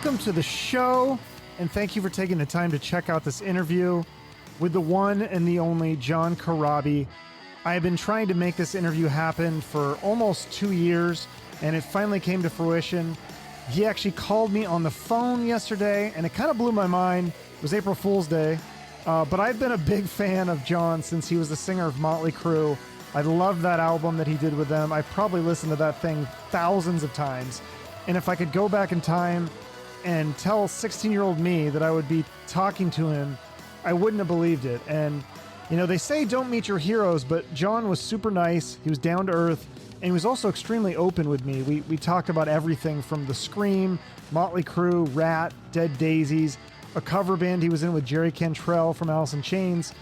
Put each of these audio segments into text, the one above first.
welcome to the show, and thank you for taking the time to check out this interview with the one and the only John Corabi. I have been trying to make this interview happen for almost 2 years, and it finally came to fruition. He actually called me on the phone yesterday, and it kind of blew my mind. It was April Fool's Day, but I've been a big fan of John since he was the singer of Motley Crue. I loved that album that he did with them. I probably listened to that thing thousands of times. And if I could go back in time and tell 16-year-old me that I would be talking to him, I wouldn't have believed it. And, you know, they say don't meet your heroes, but John was super nice. He was down to earth, and he was also extremely open with me. We talked about everything from the Scream, Motley Crue, Ratt, Dead Daisies, a cover band he was in with Jerry Cantrell from Alice in Chains,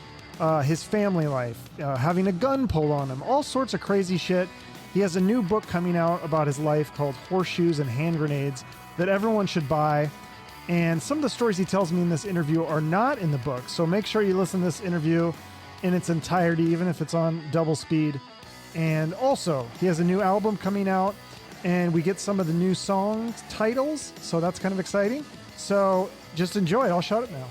his family life, having a gun pulled on him, all sorts of crazy shit. He has a new book coming out about his life called Horseshoes and Hand Grenades that everyone should buy. And some of the stories he tells me in this interview are not in the book. So make sure you listen to this interview in its entirety, even if it's on double speed. And also, he has a new album coming out, and we get some of the new song titles. So that's kind of exciting. So just enjoy it. I'll shut it now.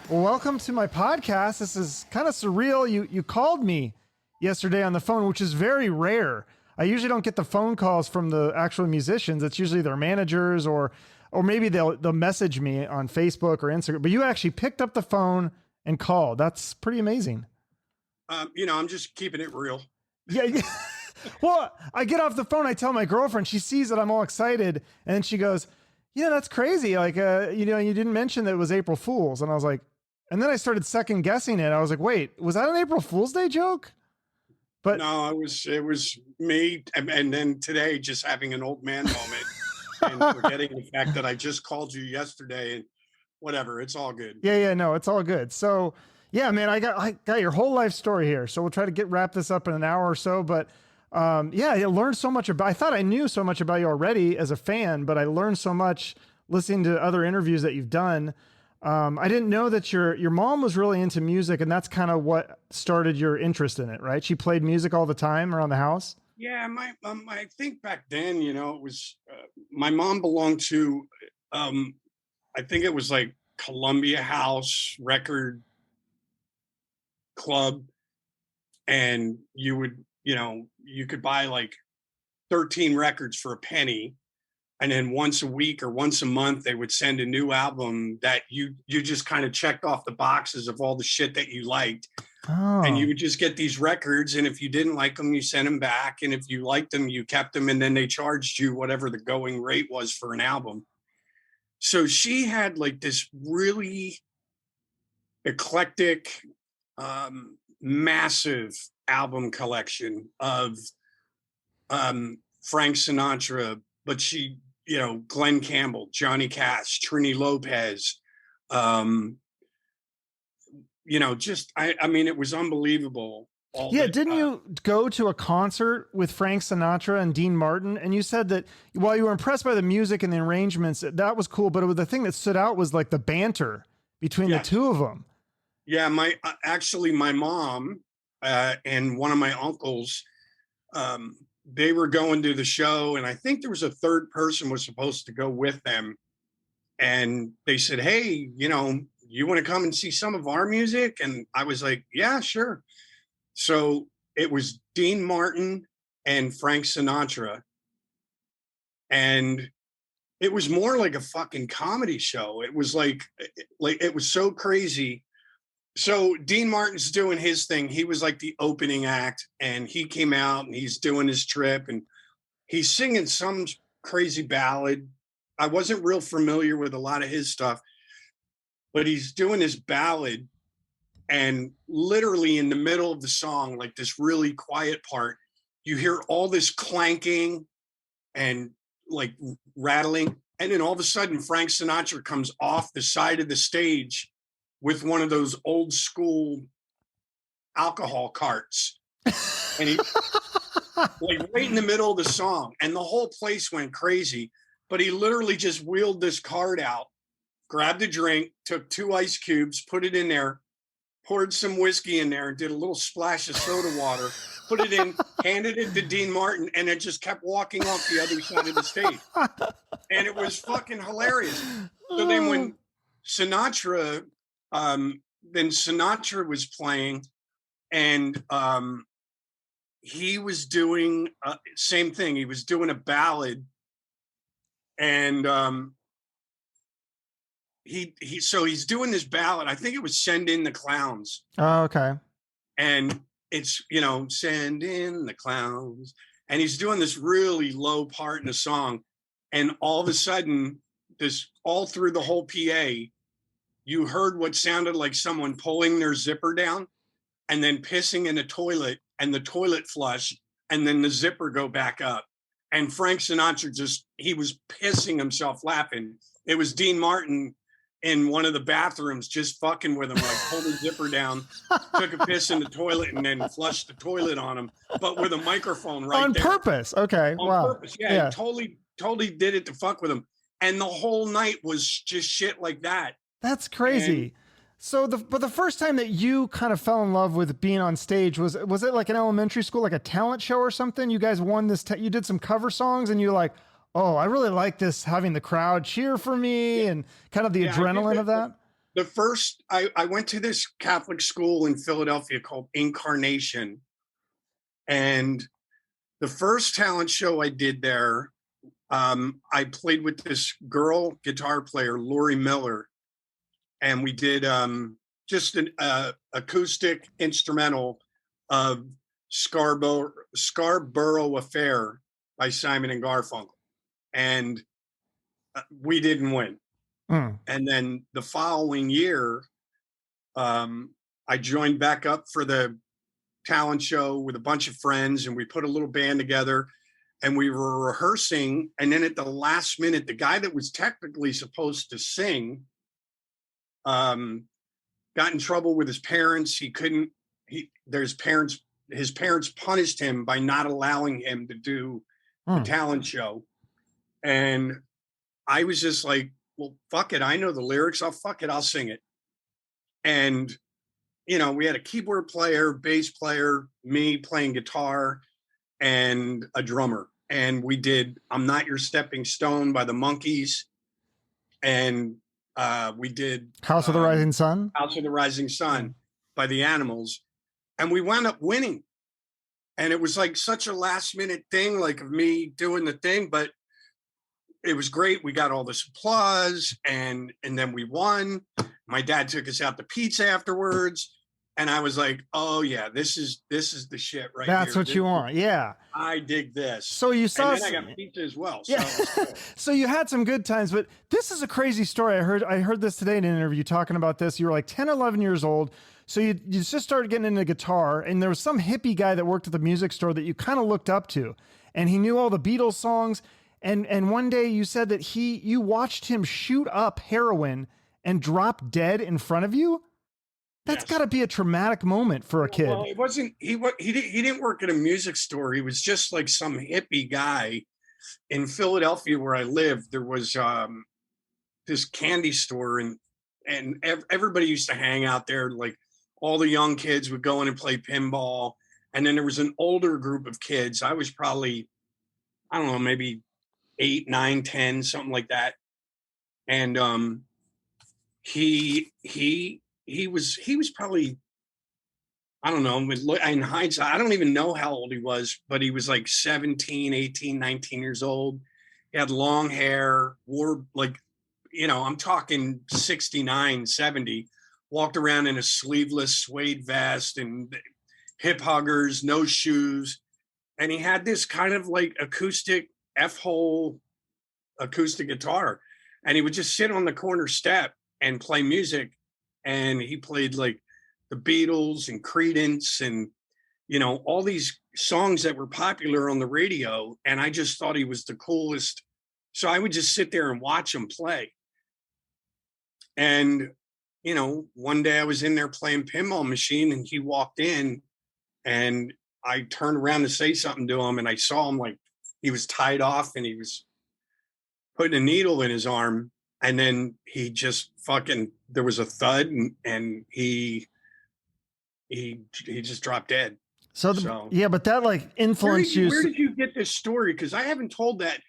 Well, welcome to my podcast. This is kind of surreal. You called me yesterday on the phone, which is very rare. I usually don't get the phone calls from the actual musicians. It's usually their managers or maybe they'll message me on Facebook or Instagram, but you actually picked up the phone and called. That's pretty amazing. I'm just keeping it real. Yeah. Well, I get off the phone. I tell my girlfriend, she sees that I'm all excited. And she goes, yeah, that's crazy. Like, you didn't mention that it was April Fool's. And I was like, and then I started second guessing it. I was like, wait, was that an April Fool's Day joke? But no, it was me. And then today, just having an old man moment and forgetting the fact that I just called you yesterday and whatever. It's all good. Yeah. No, it's all good. So yeah, man, I got your whole life story here. So we'll try to wrap this up in an hour or so. But yeah, I learned so much I thought I knew so much about you already as a fan, but I learned so much listening to other interviews that you've done. I didn't know that your mom was really into music, and that's kind of what started your interest in it, right? She played music all the time around the house. Yeah, I think back then, it was my mom belonged to, I think it was like Columbia House Record Club, and you would, you could buy like 13 records for a penny. And then once a week or once a month, they would send a new album that you just kind of checked off the boxes of all the shit that you liked. Oh. And you would just get these records. And if you didn't like them, you sent them back. And if you liked them, you kept them. And then they charged you whatever the going rate was for an album. So she had like this really eclectic, massive album collection of Frank Sinatra, but she, Glenn Campbell, Johnny Cash, Trini Lopez, it was unbelievable. Yeah. Didn't you go to a concert with Frank Sinatra and Dean Martin? And you said that while you were impressed by the music and the arrangements, that was cool. But the thing that stood out was like the banter between the two of them. Yeah. My mom and one of my uncles, they were going to the show, and I think there was a third person was supposed to go with them. And they said, hey, you want to come and see some of our music? And I was like, yeah, sure. So it was Dean Martin and Frank Sinatra. And it was more like a fucking comedy show. It was like it was so crazy. So Dean Martin's doing his thing. He was like the opening act, and he came out and he's doing his trip and he's singing some crazy ballad. I wasn't real familiar with a lot of his stuff, but he's doing his ballad, and literally in the middle of the song, like this really quiet part, you hear all this clanking and like rattling. And then all of a sudden Frank Sinatra comes off the side of the stage with one of those old school alcohol carts. And he like right in the middle of the song, and the whole place went crazy. But he literally just wheeled this cart out, grabbed a drink, took 2 ice cubes, put it in there, poured some whiskey in there, and did a little splash of soda water, put it in, handed it to Dean Martin, and it just kept walking off the other side of the stage. And it was fucking hilarious. So then when Sinatra was playing, and he was doing same thing. He was doing a ballad, and he's doing this ballad. I think it was "Send in the Clowns." Oh, okay. And it's, "Send in the clowns," and he's doing this really low part in the song, and all of a sudden, this all through the whole PA, you heard what sounded like someone pulling their zipper down, and then pissing in a toilet, and the toilet flush, and then the zipper go back up. And Frank Sinatra he was pissing himself laughing. It was Dean Martin in one of the bathrooms just fucking with him, like pulled his zipper down, took a piss in the toilet, and then flushed the toilet on him, but with a microphone right on there. purpose. Okay. On purpose. Yeah. He totally did it to fuck with him. And the whole night was just shit like that. That's crazy. So the first time that you kind of fell in love with being on stage, was it like an elementary school, like a talent show or something? You guys won this, you did some cover songs, and you're like, oh, I really like this, having the crowd cheer for me, and kind of the adrenaline of that. The first, I went to this Catholic school in Philadelphia called Incarnation. And the first talent show I did there, I played with this girl guitar player, Lori Miller. And we did just an acoustic instrumental of Scarborough Affair by Simon and Garfunkel. And we didn't win. And then the following year, I joined back up for the talent show with a bunch of friends, and we put a little band together, and we were rehearsing. And then at the last minute, the guy that was technically supposed to sing got in trouble with his parents. His parents punished him by not allowing him to do the talent show. And I was just like, well, fuck it. I know the lyrics. I'll sing it. And, we had a keyboard player, bass player, me playing guitar, and a drummer. And we did "I'm Not Your Stepping Stone" by the Monkees. And we did House of the Rising Sun. House of the Rising Sun by the Animals. And we wound up winning. And it was like such a last minute thing, like of me doing the thing, but it was great. We got all this applause, and then we won. My dad took us out to pizza afterwards, and I was like, "Oh yeah, this is the shit right here. That's what you want." Yeah, I dig this. So you saw, and then I got pizza as well. Yeah. So you had some good times, but this is a crazy story. I heard this today in an interview talking about this. You were like 10, 11 years old. So you just started getting into guitar, and there was some hippie guy that worked at the music store that you kind of looked up to, and he knew all the Beatles songs. And one day you said that you watched him shoot up heroin and drop dead in front of you. That's got to be a traumatic moment for a kid. Well, it wasn't. He didn't work at a music store. He was just like some hippie guy in Philadelphia where I lived. There was this candy store, and everybody used to hang out there. Like all the young kids would go in and play pinball, and then there was an older group of kids. I was probably, I don't know, maybe 8, 9, 10, something like that. And he was probably, I don't know, in hindsight, I don't even know how old he was, but he was like 17, 18, 19 years old. He had long hair, wore like, I'm talking 69, 70, walked around in a sleeveless suede vest and hip huggers, no shoes. And he had this kind of like acoustic F-hole acoustic guitar, and he would just sit on the corner step and play music. And he played like the Beatles and Creedence and all these songs that were popular on the radio, and I just thought he was the coolest. So I would just sit there and watch him play. And one day I was in there playing pinball machine, and he walked in, and I turned around to say something to him, and I saw him like he was tied off, and he was putting a needle in his arm, and then he just there was a thud, and he just dropped dead. So yeah, but that like influenced you. Where did you get this story? Because I haven't told that.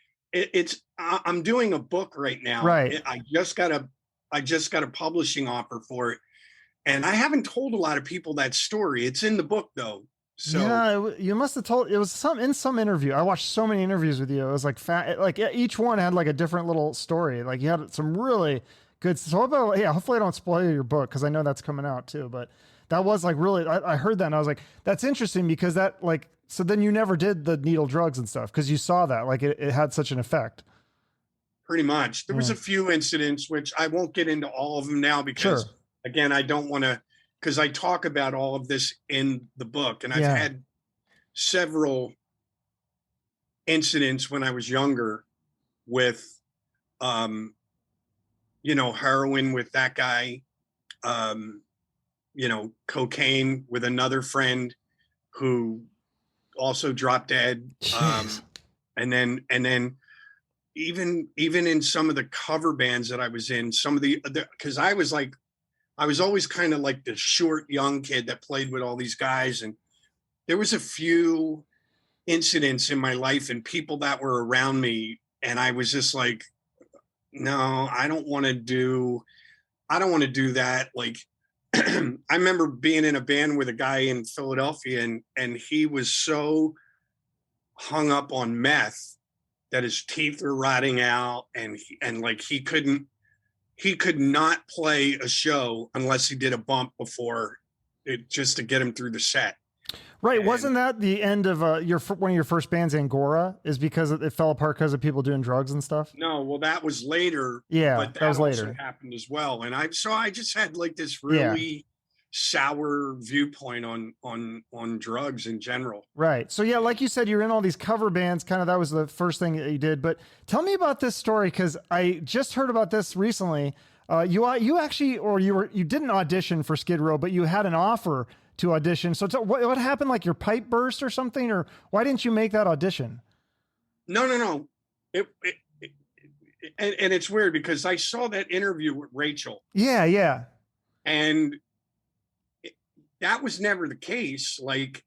I'm doing a book right now. Right. I just got a publishing offer for it, and I haven't told a lot of people that story. It's in the book though. So yeah, you must have told, it was in some interview. I watched so many interviews with you. It was like like each one had like a different little story. Like you had some really good. So about, yeah, hopefully I don't spoil your book, because I know that's coming out too. But that was like really, I heard that and I was like, that's interesting, because that like, so then you never did the needle drugs and stuff because you saw that like it had such an effect. pretty much there was a few incidents, which I won't get into all of them now because again, I don't want to, because I talk about all of this in the book, and I've had several incidents when I was younger with, heroin with that guy, cocaine with another friend who also dropped dead. And then even in some of the cover bands that I was in, some of because I was always kind of like the short young kid that played with all these guys, and there was a few incidents in my life and people that were around me, and I was just like, no, I don't want to do that. Like I remember being in a band with a guy in Philadelphia, and he was so hung up on meth that his teeth were rotting out, and he could not play a show unless he did a bump before it, just to get him through the set. Right. Wasn't that the end of one of your first bands, Angora, is because it fell apart because of people doing drugs and stuff? No, well, that was later. Yeah, but that was later. Happened as well. And I just had like this really sour viewpoint on drugs in general. Right. So yeah, like you said, you're in all these cover bands. Kind of that was the first thing that you did. But tell me about this story, because I just heard about this recently. You actually, or you didn't audition for Skid Row, but you had an offer to audition. So what happened? Like your pipe burst or something, or why didn't you make that audition? No. And it's weird because I saw that interview with Rachel. Yeah. And that was never the case. Like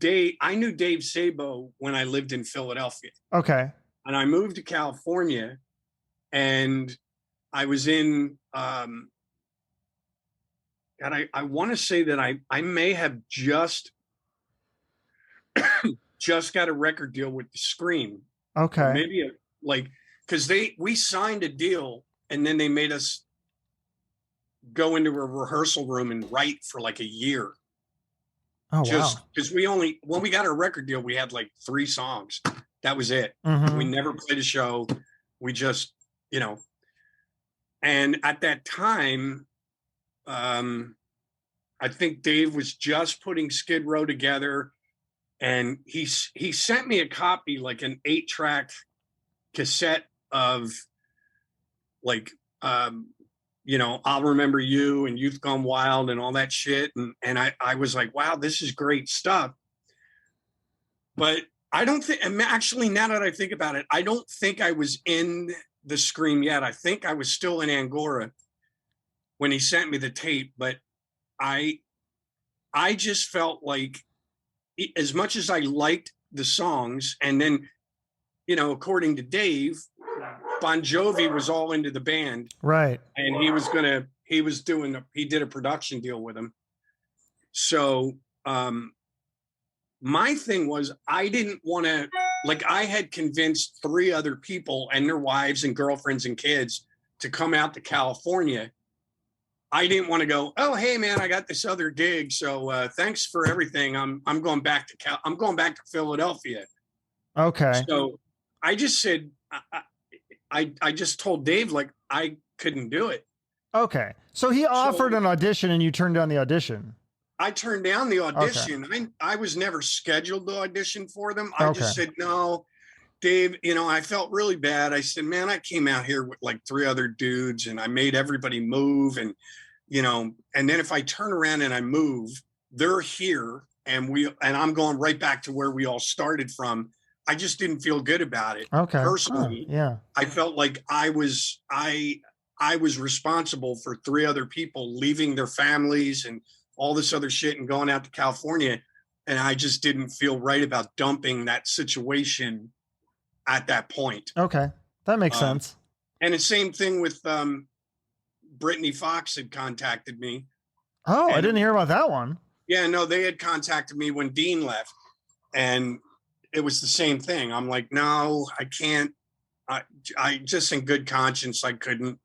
I knew Dave Sabo when I lived in Philadelphia. Okay. And I moved to California, and I was in, God, I want to say that I may have just got a record deal with the Scream. Okay. Or maybe because we signed a deal, and then they made us go into a rehearsal room and write for like a year. Oh, just wow. because when we got our record deal, we had like 3 songs. That was it. Mm-hmm. We never played a show. We just, and at that time, I think Dave was just putting Skid Row together, and he sent me a copy, like an 8-track cassette of like, I'll Remember You and Youth Gone Wild and all that shit. And I was like, wow, this is great stuff. But I don't think, actually, now that I think about it, I don't think I was in the Scream yet. I think I was still in Angora when he sent me the tape. But I just felt like, as much as I liked the songs, and then, according to Dave, Bon Jovi was all into the band. Right. And he did a production deal with him. So, my thing was, I didn't want to, like, I had convinced 3 other people and their wives and girlfriends and kids to come out to California. I didn't want to go, oh, hey man, I got this other gig. So, thanks for everything. I'm going back to Philadelphia. Okay. So I just said, I just told Dave, like, I couldn't do it. Okay. So he offered an audition and you turned down the audition. I turned down the audition. Okay. I was never scheduled to audition for them. I just said, no, Dave, I felt really bad. I said, man, I came out here with like 3 other dudes and I made everybody move. And, and then if I turn around and I move, they're here and I'm going right back to where we all started from. I just didn't feel good about it. Okay. Personally, yeah. I felt like I was responsible for 3 other people leaving their families and all this other shit and going out to California. And I just didn't feel right about dumping that situation at that point. Okay. That makes sense. And the same thing with Britny Fox had contacted me. Oh, and, I didn't hear about that one. Yeah, no, they had contacted me when Dean left, and it was the same thing. I'm like, no, I can't. I just in good conscience, I couldn't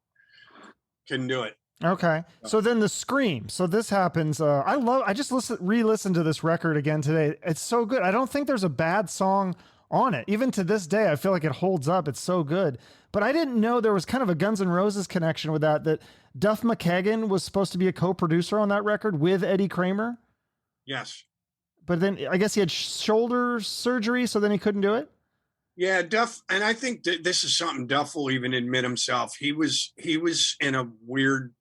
do it. Okay. So then the Scream. So this happens. I just re-listened to this record again today. It's so good. I don't think there's a bad song on it. Even to this day, I feel like it holds up. It's so good. But I didn't know there was kind of a Guns N' Roses connection with that Duff McKagan was supposed to be a co-producer on that record with Eddie Kramer. Yes. But then I guess he had shoulder surgery, so then he couldn't do it. Yeah, Duff, and I think this is something Duff will even admit himself. He was in a weird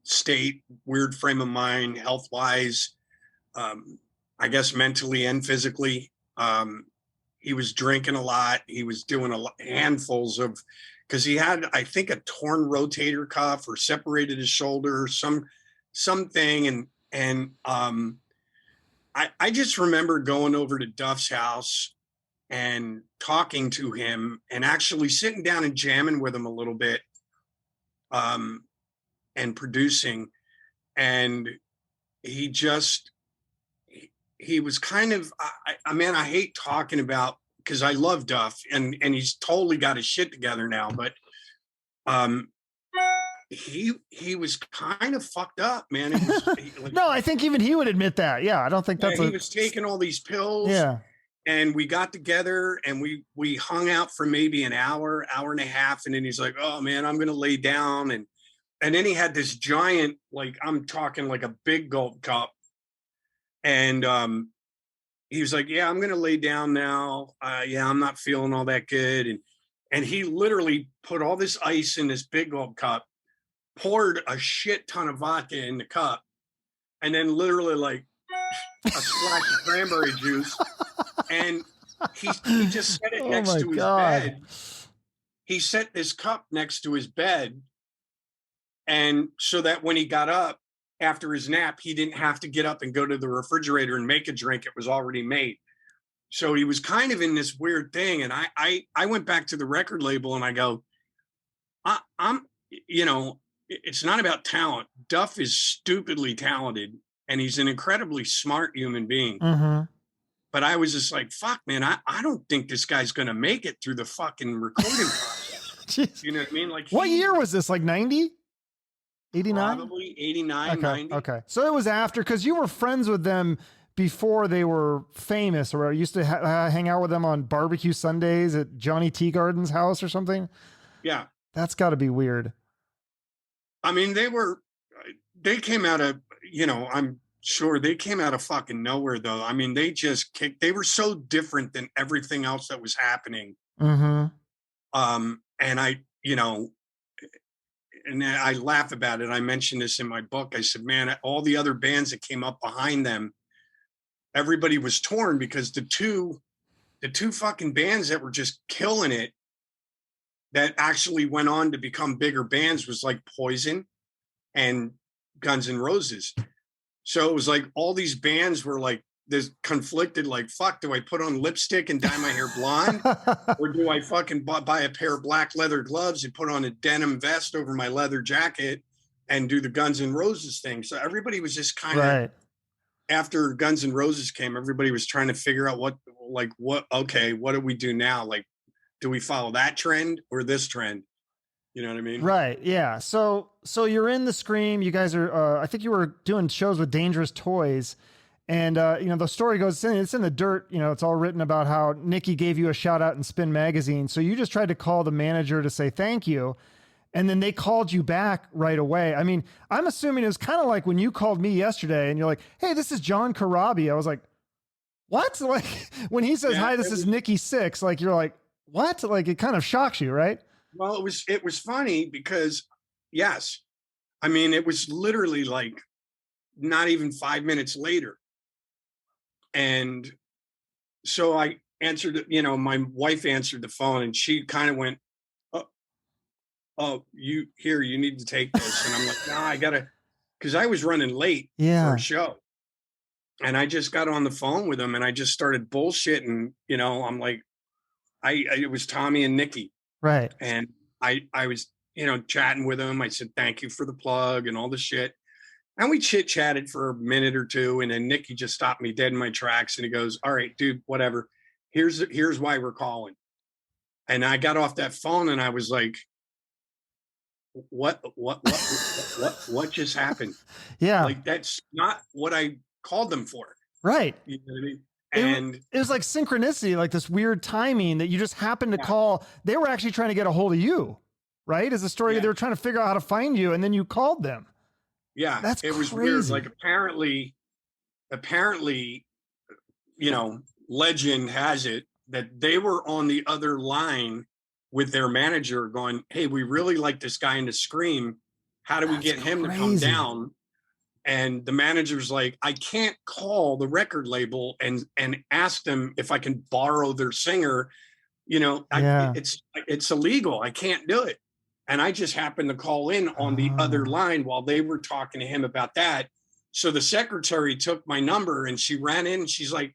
state, weird frame of mind, health-wise, I guess mentally and physically. He was drinking a lot. He was doing handfuls of, because he had, I think, a torn rotator cuff or separated his shoulder, something, and I just remember going over to Duff's house and talking to him and actually sitting down and jamming with him a little bit, and producing. And he was kind of, I hate talking about, because I love Duff and he's totally got his shit together now, but he was kind of fucked up, man. No, I think even he would admit that. Yeah, I don't think that's he was taking all these pills. Yeah. And we got together and we hung out for maybe an hour and a half. And then he's like, oh man, I'm going to lay down. And then he had this giant, like, I'm talking like a big gulp cup. And he was like, yeah, I'm going to lay down now. Yeah, I'm not feeling all that good. And he literally put all this ice in this big gulp cup, poured a shit ton of vodka in the cup, and then literally like a splash of cranberry juice. And he just set it next to his bed. He set this cup next to his bed. And so that when he got up after his nap, he didn't have to get up and go to the refrigerator and make a drink. It was already made. So he was kind of in this weird thing. And I went back to the record label and I go, I'm, it's not about talent. Duff is stupidly talented and he's an incredibly smart human being. Mm-hmm. But I was just like, fuck, man, I don't think this guy's going to make it through the fucking recording process. You know what I mean? Like, what year was this? Like 90? 89? Probably 89, okay, 90. Okay. So it was after, because you were friends with them before they were famous, or used to hang out with them on barbecue Sundays at Johnny Teagarden's house or something. Yeah. That's got to be weird. I mean, they came out of, I'm sure they came out of fucking nowhere though. I mean, they were so different than everything else that was happening. Mm-hmm. And and I laugh about it. I mentioned this in my book. I said, man, all the other bands that came up behind them, everybody was torn because the two fucking bands that were just killing it that actually went on to become bigger bands was like Poison and Guns N' Roses. So it was like all these bands were like this conflicted, like, fuck, do I put on lipstick and dye my hair blonde? Or do I fucking buy a pair of black leather gloves and put on a denim vest over my leather jacket and do the Guns N' Roses thing? So everybody was just kind of, right. After Guns N' Roses came, everybody was trying to figure out what do we do now? Like, do we follow that trend or this trend? You know what I mean? Right. Yeah. So you're in the Scream. You guys are, I think you were doing shows with Dangerous Toys. And, the story goes, it's in the dirt, it's all written about how Nikki gave you a shout out in Spin Magazine. So you just tried to call the manager to say thank you. And then they called you back right away. I mean, I'm assuming it was kind of like when you called me yesterday and you're like, hey, this is John Corabi. I was like, what? Like when he says, hi, this is Nikki Sixx, like, you're like, what? Like, it kind of shocks you, right? Well, it was funny because, yes, I mean, it was literally like not even 5 minutes later. And so I answered, my wife answered the phone and she kind of went, oh, you need to take this. And I'm like, nah, I gotta, because I was running late for a show. And I just got on the phone with him and I just started bullshitting, you know, I'm like, it was Tommy and Nikki. Right. And I was, you know, chatting with him. I said, thank you for the plug and all the shit. And we chit chatted for a minute or two. And then Nikki just stopped me dead in my tracks. And he goes, all right, dude, whatever. Here's why we're calling. And I got off that phone and I was like, what just happened? Yeah. Like, that's not what I called them for. Right. You know what I mean? And it was like synchronicity, like this weird timing that you just happened to call. They were actually trying to get a hold of you, right? As a story, they were trying to figure out how to find you, and then you called them. Yeah, that's it was crazy. weird. Like apparently, you know, legend has it that they were on the other line with their manager going, hey, we really like this guy in the Scream. How do we get him to come down? And the manager's like, I can't call the record label and ask them if I can borrow their singer. You know, it's illegal. I can't do it. And I just happened to call in on the other line while they were talking to him about that. So the secretary took my number and she ran in and she's like,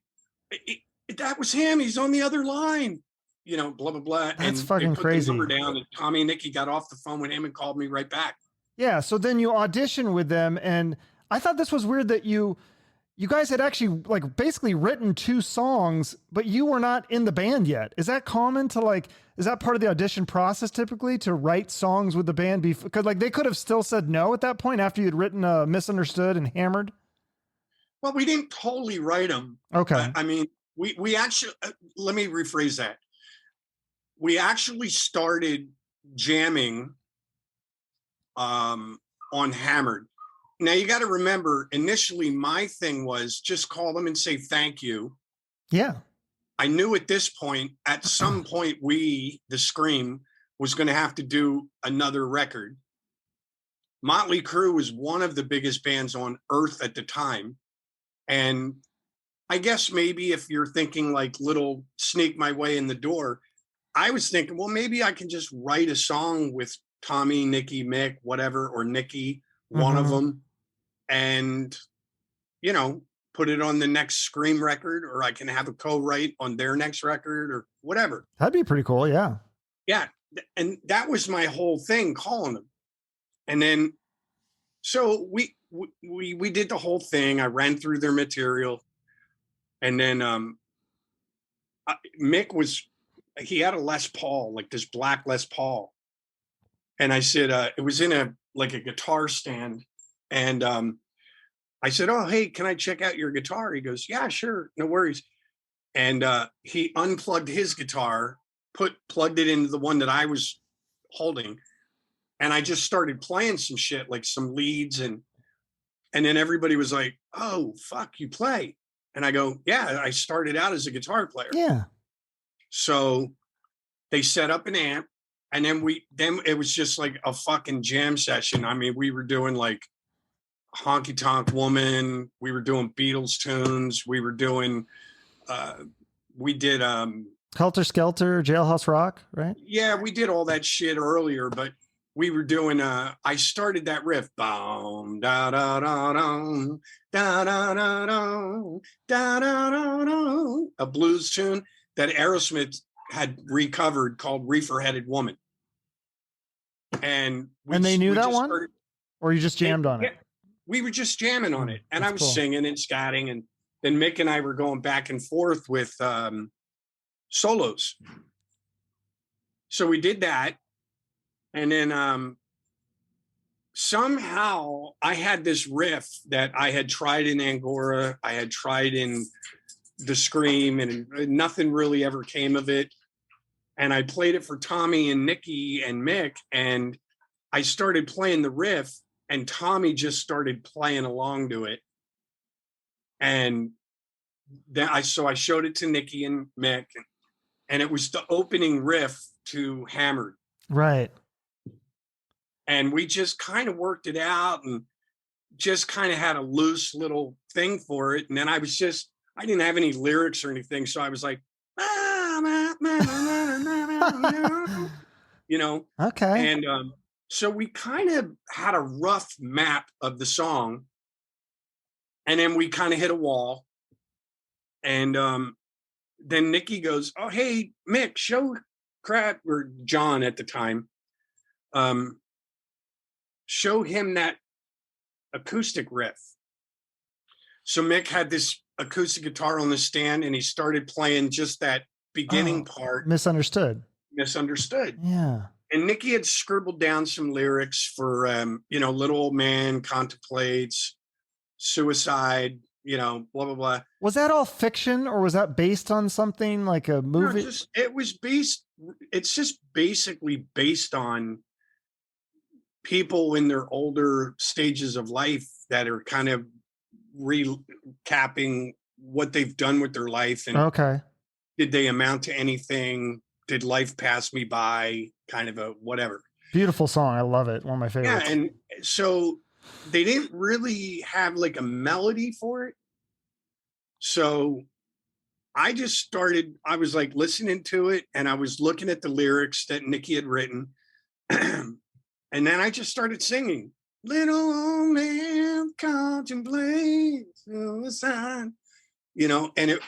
that was him. He's on the other line. You know, blah, blah, blah. That's and fucking they put crazy. the number down and Tommy and Nikki got off the phone with him and called me right back. Yeah. So then you auditioned with them, and I thought this was weird that you guys had actually like basically written 2 songs, but you were not in the band yet. Is that common to like, is that part of the audition process typically to write songs with the band before? Cause like they could have still said no at that point after you'd written Misunderstood and Hammered. Well, we didn't totally write them. Okay. I mean, we actually, let me rephrase that. We actually started jamming on Hammered. Now you got to remember, initially my thing was just call them and say thank you. Yeah. I knew at this point, at some point, the Scream, was going to have to do another record. Motley Crue was one of the biggest bands on earth at the time. And I guess maybe if you're thinking like little sneak my way in the door, I was thinking, well, maybe I can just write a song with Tommy, Nikki, Mick, whatever, or Nikki, one of them, and, you know, put it on the next Scream record, or I can have a co-write on their next record or whatever. That'd be pretty cool. Yeah. Yeah. And that was my whole thing, calling them. And then, so we did the whole thing. I ran through their material. And then Mick he had a Les Paul, like this black Les Paul. And I said, it was in a guitar stand. And I said, oh, hey, can I check out your guitar? He goes, yeah, sure. No worries. And he unplugged his guitar, plugged it into the one that I was holding. And I just started playing some shit, like some leads. And then everybody was like, oh, fuck, you play. And I go, yeah, I started out as a guitar player. Yeah. So they set up an amp. And then it was just like a fucking jam session. I mean, we were doing like Honky Tonk Woman. We were doing Beatles tunes. We were doing, we did Helter Skelter, Jailhouse Rock, right? Yeah, we did all that shit earlier, but we were doing, I started that riff, boom, da da da da da da da da da da, a blues tune that Aerosmith had recovered called Reefer Headed Woman. And they knew that one? Or you just jammed on it? We were just jamming on it. And I was singing and scatting. And then Mick and I were going back and forth with solos. So we did that. And then somehow I had this riff that I had tried in Angora. I had tried in the Scream, and nothing really ever came of it. And I played it for Tommy and Nikki and Mick, and I started playing the riff, and Tommy just started playing along to it. And then I showed it to Nikki and Mick, and it was the opening riff to Hammered. Right. And we just kind of worked it out and just kind of had a loose little thing for it. And then I didn't have any lyrics or anything. So I was like, you know? Okay. And so we kind of had a rough map of the song. And then we kind of hit a wall. And then Nikki goes, "Oh, hey, Mick, show crap," or John at the time, show him that acoustic riff. So Mick had this acoustic guitar on the stand and he started playing just that beginning part. Misunderstood. Yeah. And Nikki had scribbled down some lyrics for, little old man contemplates suicide, blah, blah, blah. Was that all fiction or was that based on something like a movie? No, it's just basically based on people in their older stages of life that are kind of recapping what they've done with their life. And okay. Did they amount to anything? Did life pass me by? Kind of a whatever. Beautiful song. I love it. One of my favorites. Yeah. And so they didn't really have like a melody for it. So I was like listening to it and I was looking at the lyrics that Nikki had written. And then I just started singing. Little old man contemplates suicide, and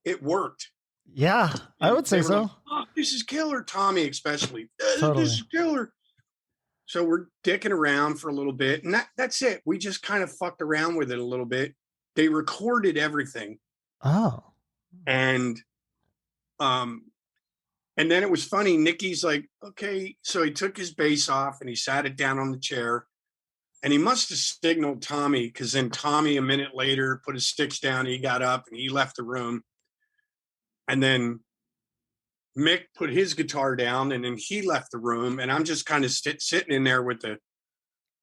it worked. Yeah, I would say so. Like, oh, this is killer, Tommy, especially. Totally. This is killer. So we're dicking around for a little bit, and that's it. We just kind of fucked around with it a little bit. They recorded everything. Oh. And then it was funny. Nikki's like, okay. So he took his bass off and he sat it down on the chair. And he must have signaled Tommy, because then Tommy, a minute later, put his sticks down. He got up and he left the room. And then Mick put his guitar down and then he left the room. And I'm just kind of sitting in there with the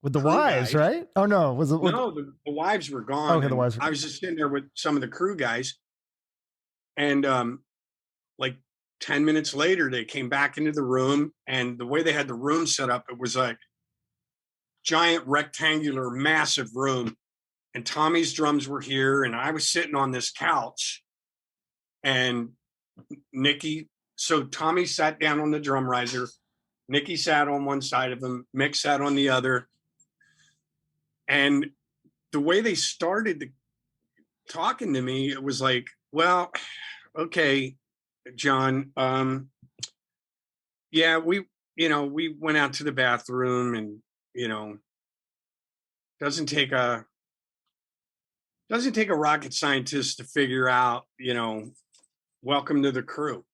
wives, guys. Right? Oh, no. No, the wives were gone. Okay, the wives were I was just sitting there with some of the crew guys. And like 10 minutes later, they came back into the room. And the way they had the room set up, it was like giant rectangular massive room, and Tommy's drums were here and I was sitting on this couch, and so Tommy sat down on the drum riser, Nikki sat on one side of him, Mick sat on the other. And the way they started talking to me, it was like, well, okay, John, yeah, we went out to the bathroom, and doesn't take a rocket scientist to figure out, welcome to the crew.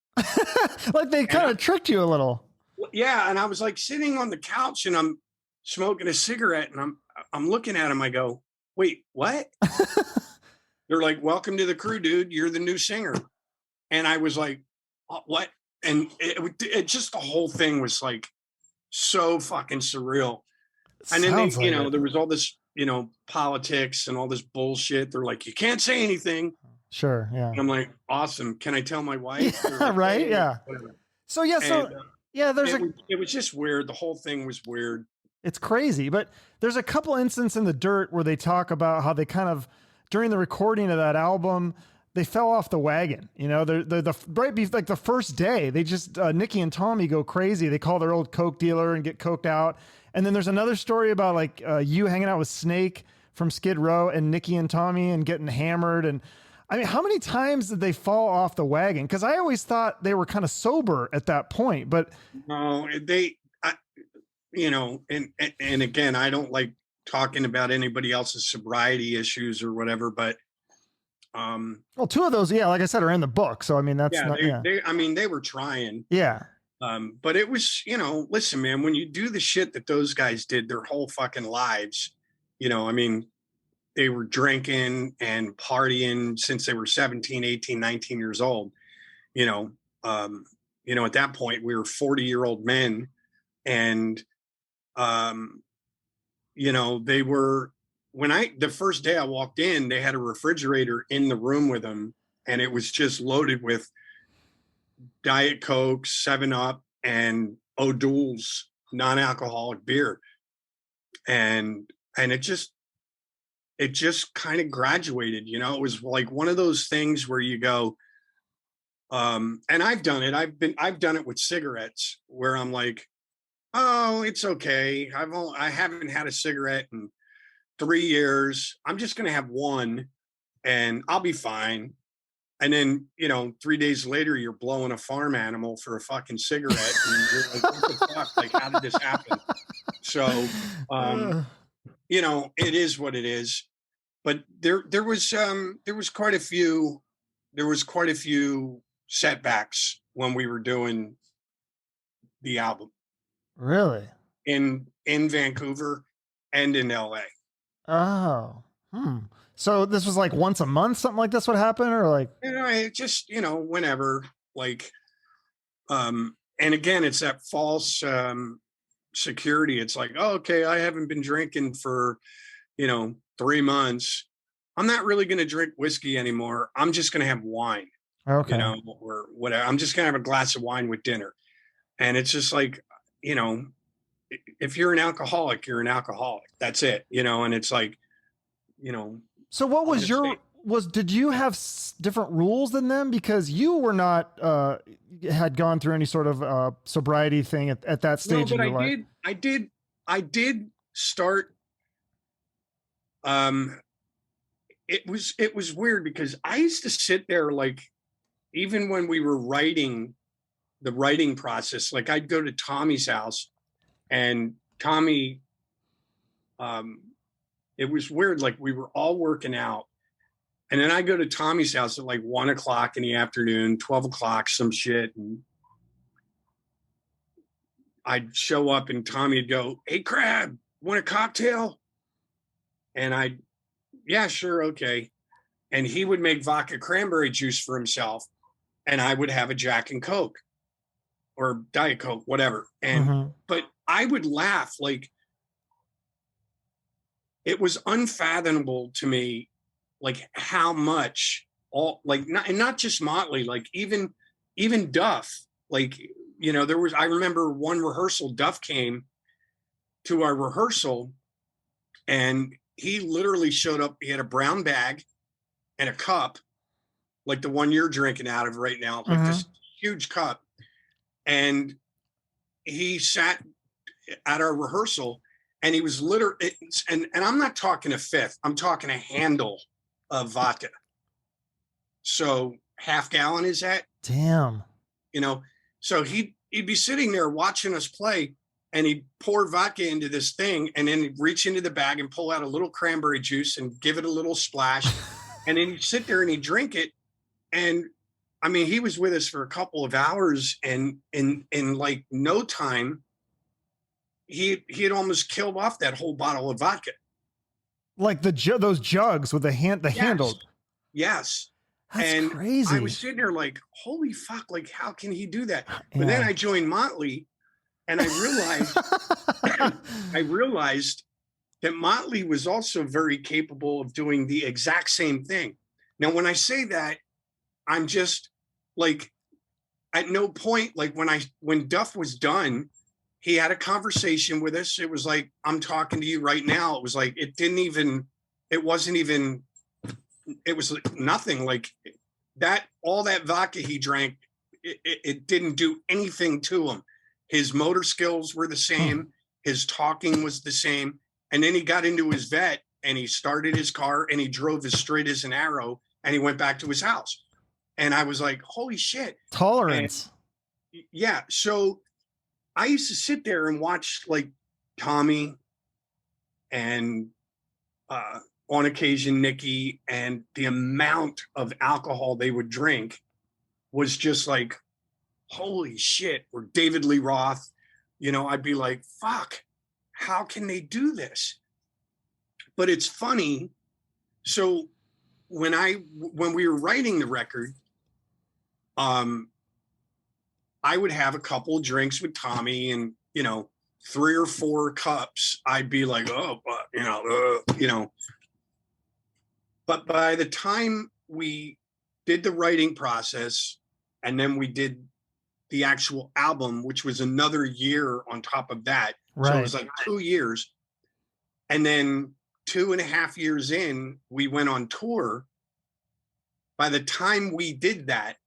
Like they kind of tricked you a little. Yeah. And I was like sitting on the couch and I'm smoking a cigarette and I'm looking at him. I go, wait, what? They're like, welcome to the crew, dude. You're the new singer. And I was like, what? And it just, the whole thing was like so fucking surreal. And then there was all this, politics and all this bullshit. They're like, you can't say anything. Sure. Yeah. And I'm like, awesome. Can I tell my wife? Like, right. Hey, yeah. Whatever. So yeah. It was just weird. The whole thing was weird. It's crazy, but there's a couple instances in the dirt where they talk about how they kind of, during the recording of that album, they fell off the wagon. Like the first day, they just, Nikki and Tommy go crazy. They call their old Coke dealer and get coked out. And then there's another story about like you hanging out with Snake from Skid Row and Nikki and Tommy and getting hammered. And I mean, how many times did they fall off the wagon? Because I always thought they were kind of sober at that point, but no, and again, I don't like talking about anybody else's sobriety issues or whatever, but well, two of those, like I said, are in the book. So I mean, that's they were trying. Yeah. But it was, listen, man, when you do the shit that those guys did their whole fucking lives, they were drinking and partying since they were 17, 18, 19 years old. At that point we were 40-year-old men, and they were, the first day I walked in, they had a refrigerator in the room with them, and it was just loaded with Diet Coke, 7-Up, and O'Doul's non-alcoholic beer. And it just kind of graduated, it was like one of those things where you go, and I've done it. I've done it with cigarettes where I'm like, oh, it's okay. I haven't had a cigarette in 3 years. I'm just going to have one and I'll be fine. And then, 3 days later, you're blowing a farm animal for a fucking cigarette. And you're like, what the fuck? Like, how did this happen? So, it is what it is. But there was quite a few setbacks when we were doing the album. Really? In Vancouver and in LA. Oh. So this was like once a month, something like this would happen, or like, it just, whenever, like, and again, it's that false security. It's like, oh, okay, I haven't been drinking for, 3 months. I'm not really going to drink whiskey anymore. I'm just going to have wine, okay, or whatever. I'm just going to have a glass of wine with dinner. And it's just like, if you're an alcoholic, you're an alcoholic. That's it, and it's like, So what was did you have different rules than them? Because you were not, had gone through any sort of sobriety thing at that stage in your life. I did start. It was weird because I used to sit there, like, even when we were writing the writing process, like I'd go to Tommy's house and Tommy, it was weird. Like we were all working out and then I go to Tommy's house at like 1 o'clock in the afternoon, 12 o'clock, some shit. And I'd show up and Tommy'd go, "Hey, Crab, want a cocktail?" And yeah, sure. Okay. And he would make vodka cranberry juice for himself. And I would have a Jack and Coke or Diet Coke, whatever. And, but I would laugh. Like it was unfathomable to me, like how much not just Motley, like even Duff, like, I remember one rehearsal, Duff came to our rehearsal and he literally showed up. He had a brown bag and a cup, like the one you're drinking out of right now, like this huge cup. And he sat at our rehearsal and he was literally, and I'm not talking a fifth, I'm talking a handle of vodka. So half gallon is that? Damn. So he'd be sitting there watching us play and he'd pour vodka into this thing and then he'd reach into the bag and pull out a little cranberry juice and give it a little splash. And then he'd sit there and he'd drink it. And I mean, he was with us for a couple of hours and in like no time, he had almost killed off that whole bottle of vodka. Like those jugs with the handle. Yes. That's crazy. I was sitting there like, holy fuck, like how can he do that? But then I joined Motley and I realized that Motley was also very capable of doing the exact same thing. Now, when I say that, I'm just like, at no point, like when Duff was done, he had a conversation with us. It was like, I'm talking to you right now. It was like, it was nothing like that. All that vodka he drank, it didn't do anything to him. His motor skills were the same. His talking was the same. And then he got into his vet and he started his car and he drove as straight as an arrow and he went back to his house. And I was like, holy shit. Tolerance. And yeah. So I used to sit there and watch like Tommy and on occasion Nikki, and the amount of alcohol they would drink was just like, holy shit. Or David Lee Roth, I'd be like, fuck, how can they do this? But it's funny. So when we were writing the record, I would have a couple of drinks with Tommy and, 3 or 4 cups. I'd be like, oh, but, But by the time we did the writing process and then we did the actual album, which was another year on top of that. Right. So it was like 2 years. And then 2.5 years in, we went on tour. By the time we did that,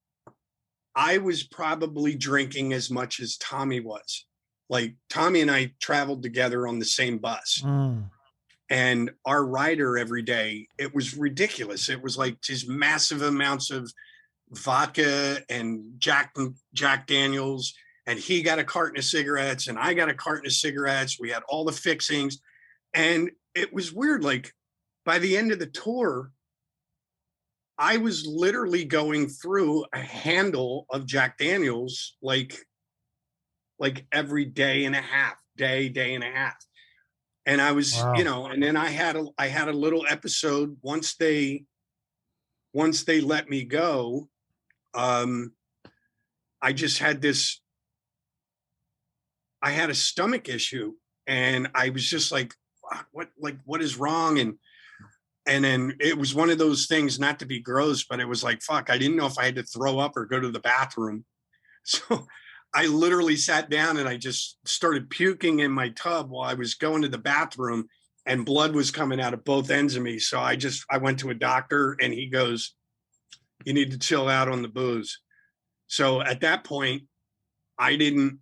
I was probably drinking as much as Tommy was. Like Tommy and I traveled together on the same bus. And our rider every day, it was ridiculous. It was like just massive amounts of vodka and Jack Daniels. And he got a carton of cigarettes and I got a carton of cigarettes. We had all the fixings. And it was weird. Like by the end of the tour, I was literally going through a handle of Jack Daniels like every day and a half. And I was, Wow. And then I had a little episode once they let me go. I just had I had a stomach issue and I was just like, what is wrong? And then it was one of those things, not to be gross, but it was like, fuck, I didn't know if I had to throw up or go to the bathroom. So I literally sat down and I just started puking in my tub while I was going to the bathroom, and blood was coming out of both ends of me. So I went to a doctor and he goes, you need to chill out on the booze. So at that point, I didn't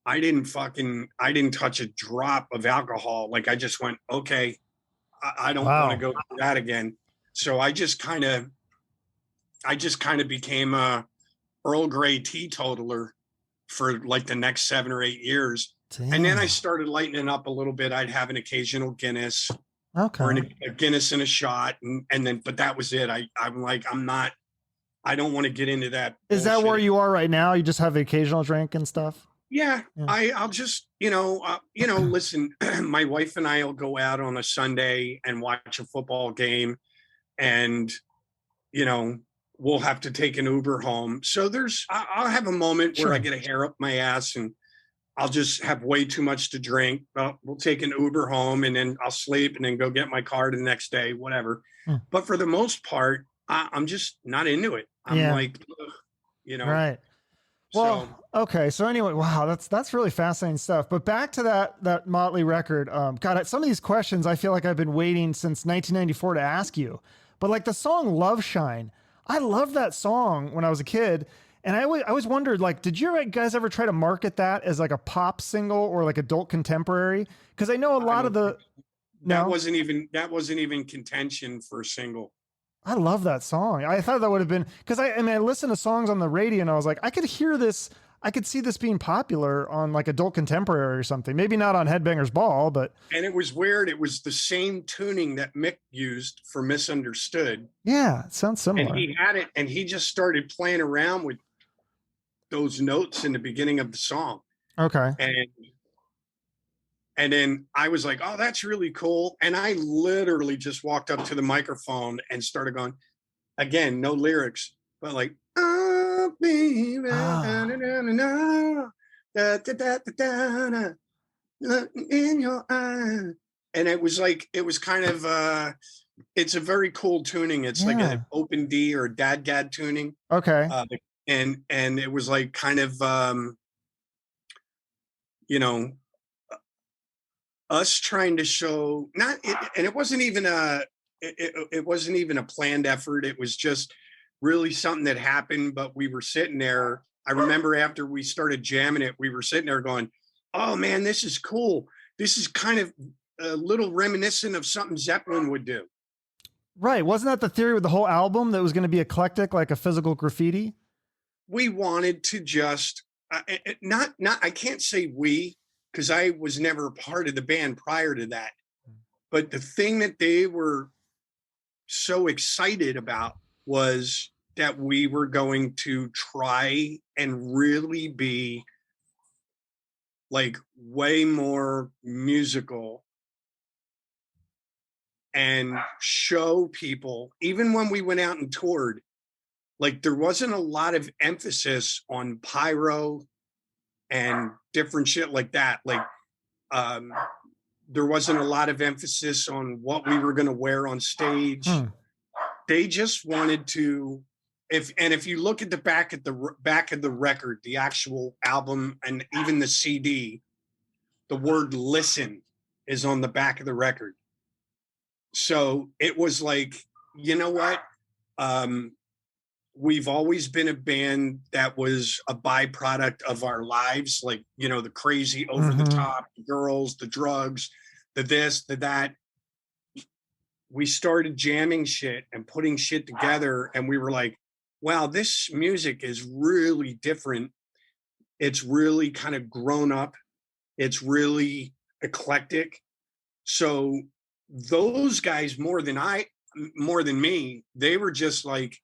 touch a drop of alcohol. Like I just went, okay, I don't want to go through that again. So I just kind of became a Earl Grey teetotaler for like the next 7 or 8 years. Damn. And then I started lightening up a little bit. I'd have an occasional Guinness, or a Guinness and a shot. And then, but that was it. I'm like, I don't want to get into that. Is that where you are right now? You just have the occasional drink and stuff? Yeah. I'll just, listen, my wife and I will go out on a Sunday and watch a football game, and, we'll have to take an Uber home. So I'll have a moment where I get a hair up my ass and I'll just have way too much to drink. We'll take an Uber home and then I'll sleep and then go get my car the next day, whatever. But for the most part, I'm just not into it. I'm like, Right. Well, okay. So anyway, wow, that's really fascinating stuff. But back to that Motley record. God, some of these questions I feel like I've been waiting since 1994 to ask you. But like the song "Loveshine," I loved that song when I was a kid, and I always wondered, like, did you guys ever try to market that as like a pop single or like adult contemporary? Because I know a lot of that wasn't even contention for a single. I love that song. I thought that would have been, because I listened to songs on the radio and I was like, I could hear this. I could see this being popular on like adult contemporary or something. Maybe not on Headbangers Ball, but. And it was weird. It was the same tuning that Mick used for Misunderstood. Yeah, it sounds similar. And he had it, and he just started playing around with those notes in the beginning of the song. Okay. And then I was like, oh, that's really cool. And I literally just walked up to the microphone and started going, again, no lyrics, but like, oh, baby, in your eyes. And it was kind of, it's a very cool tuning. It's like an open D or a dadgad tuning. Okay. And it was like kind of, us trying to show and it wasn't even a planned effort. It was just really something that happened, but we were sitting there. I remember after we started jamming it, we were sitting there going, oh man, this is cool. This is kind of a little reminiscent of something Zeppelin would do. Right. Wasn't that the theory with the whole album, that was going to be eclectic, like a physical graffiti? We wanted to just I can't say we, because I was never a part of the band prior to that. But the thing that they were so excited about was that we were going to try and really be like way more musical and show people, even when we went out and toured, like there wasn't a lot of emphasis on pyro and different shit like that. Like, there wasn't a lot of emphasis on what we were going to wear on stage. They just wanted to, if you look at the back of the record, the actual album, and even the CD, the word "listen" is on the back of the record. So it was like, you know what? We've always been a band that was a byproduct of our lives. Like, the crazy over the top, the girls, the drugs, the this, the that. we started jamming shit and putting shit together, and we were like, wow, this music is really different. It's really kind of grown up. It's really eclectic. So those guys, more than me, they were just like,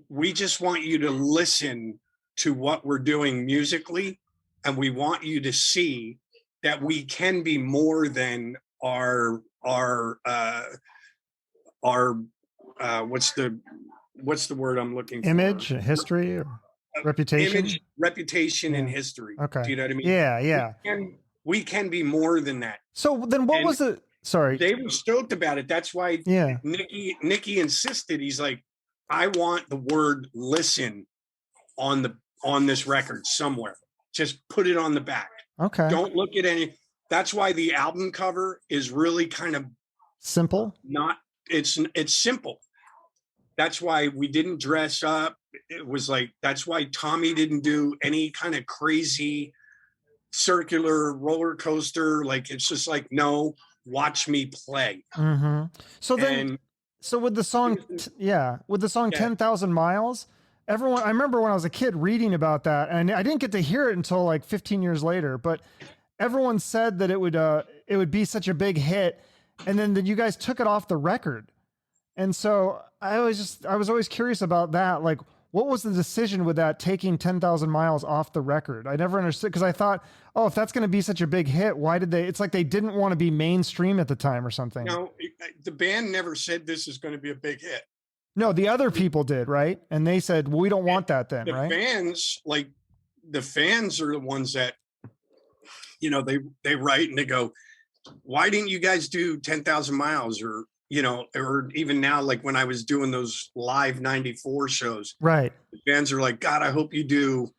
we just want you to listen to what we're doing musically, and we want you to see that we can be more than our what's the word I'm looking for? Image, history, or reputation? Image, reputation, and history. Okay. Do you know what I mean? Yeah. We can be more than that. So then what was it? Sorry. They were stoked about it. That's why Nikki insisted. He's like, I want the word listen on this record somewhere. Just put it on the back. Okay. Don't look at any. That's why the album cover is really kind of simple. It's simple. That's why we didn't dress up. It was like, that's why Tommy didn't do any kind of crazy circular roller coaster. Like, it's just like, no, watch me play. Mm-hmm. So then, with the song, 10,000 Miles, everyone, I remember when I was a kid reading about that, and I didn't get to hear it until like 15 years later, but everyone said that it would be such a big hit. And then that you guys took it off the record. And so I was always curious about that. Like, what was the decision with that, taking 10,000 Miles off the record? I never understood, because I thought, oh, if that's going to be such a big hit, why did they? It's like they didn't want to be mainstream at the time or something. No, the band never said this is going to be a big hit. No, the other people did, right? And they said, well, we don't want that then, right? The fans are the ones that, they write and they go, why didn't you guys do 10,000 Miles? Or, or even now, like when I was doing those live 94 shows, right? The fans are like, God, I hope you do,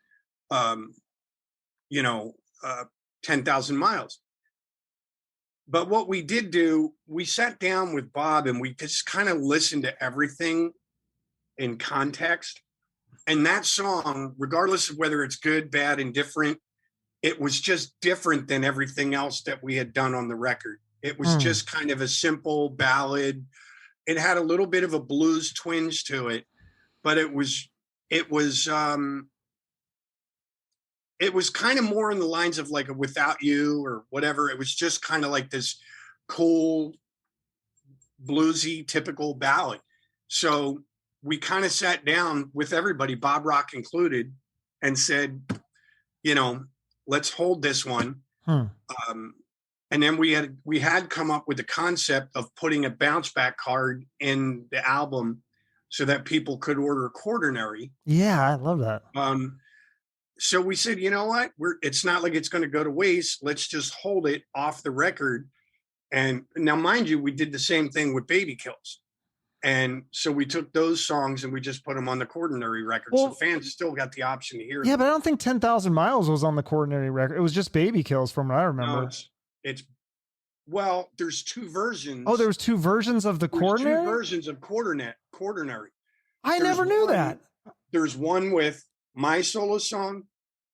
10,000 Miles. But what we did do, we sat down with Bob and we just kind of listened to everything in context. And that song, regardless of whether it's good, bad, indifferent, it was just different than everything else that we had done on the record. It was just kind of a simple ballad. It had a little bit of a blues twinge to it, but it was kind of more in the lines of like a Without You or whatever. It was just kind of like this cool, bluesy, typical ballad. So we kind of sat down with everybody, Bob Rock included, and said, let's hold this one. And then we had come up with the concept of putting a bounce back card in the album so that people could order Quaternary. Yeah, I love that. So we said, you know what? It's not like it's going to go to waste. Let's just hold it off the record. And now, mind you, we did the same thing with Baby Kills. And so we took those songs and we just put them on the Quaternary record. Well, so fans still got the option to hear them. Yeah, but I don't think 10,000 Miles was on the Quaternary record. It was just Baby Kills from what I remember. No, there's two versions. Oh, there was two versions of the Quaternary? Two versions of Quaternary. I never knew that. There's one with my solo song,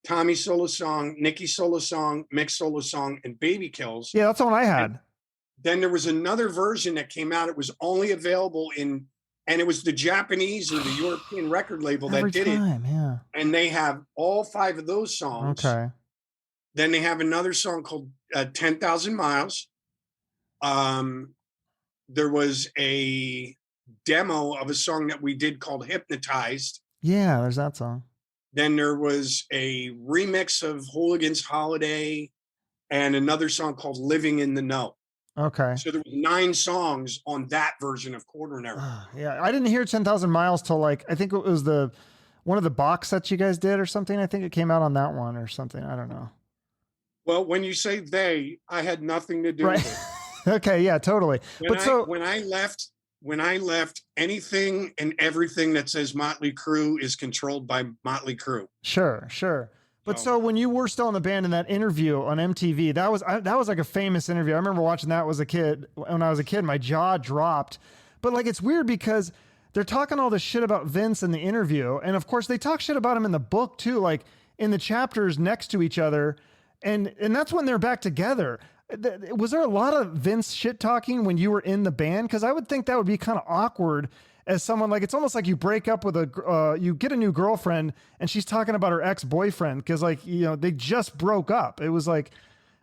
Tommy's solo song, Nikki's solo song, Mick's solo song, and Baby Kills. Yeah, that's the one I had. And then there was another version that came out. It was only available and it was the Japanese or the European record label that did it. Yeah. And they have all 5 of those songs. Okay. Then they have another song called 10,000 Miles. There was a demo of a song that we did called Hypnotized. Yeah, there's that song. Then there was a remix of Hooligan's Holiday and another song called Living in the Know. Okay. So there was 9 songs on that version of Quaternary. Yeah, I didn't hear 10,000 Miles till I think it was one of the box sets you guys did or something. I think it came out on that one or something. I don't know. Well, when you say they, I had nothing to do with it. Okay, yeah, totally. When I left, anything and everything that says Motley Crue is controlled by Motley Crue. Sure. But so when you were still in the band in that interview on MTV, that was like a famous interview. I remember watching that when I was a kid, my jaw dropped. But like, it's weird because they're talking all this shit about Vince in the interview. And of course they talk shit about him in the book too, like in the chapters next to each other. And that's when they're back together. Was there a lot of Vince shit talking when you were in the band? Because I would think that would be kind of awkward as someone, like, it's almost like you break up with you get a new girlfriend and she's talking about her ex-boyfriend because, like, they just broke up. It was like,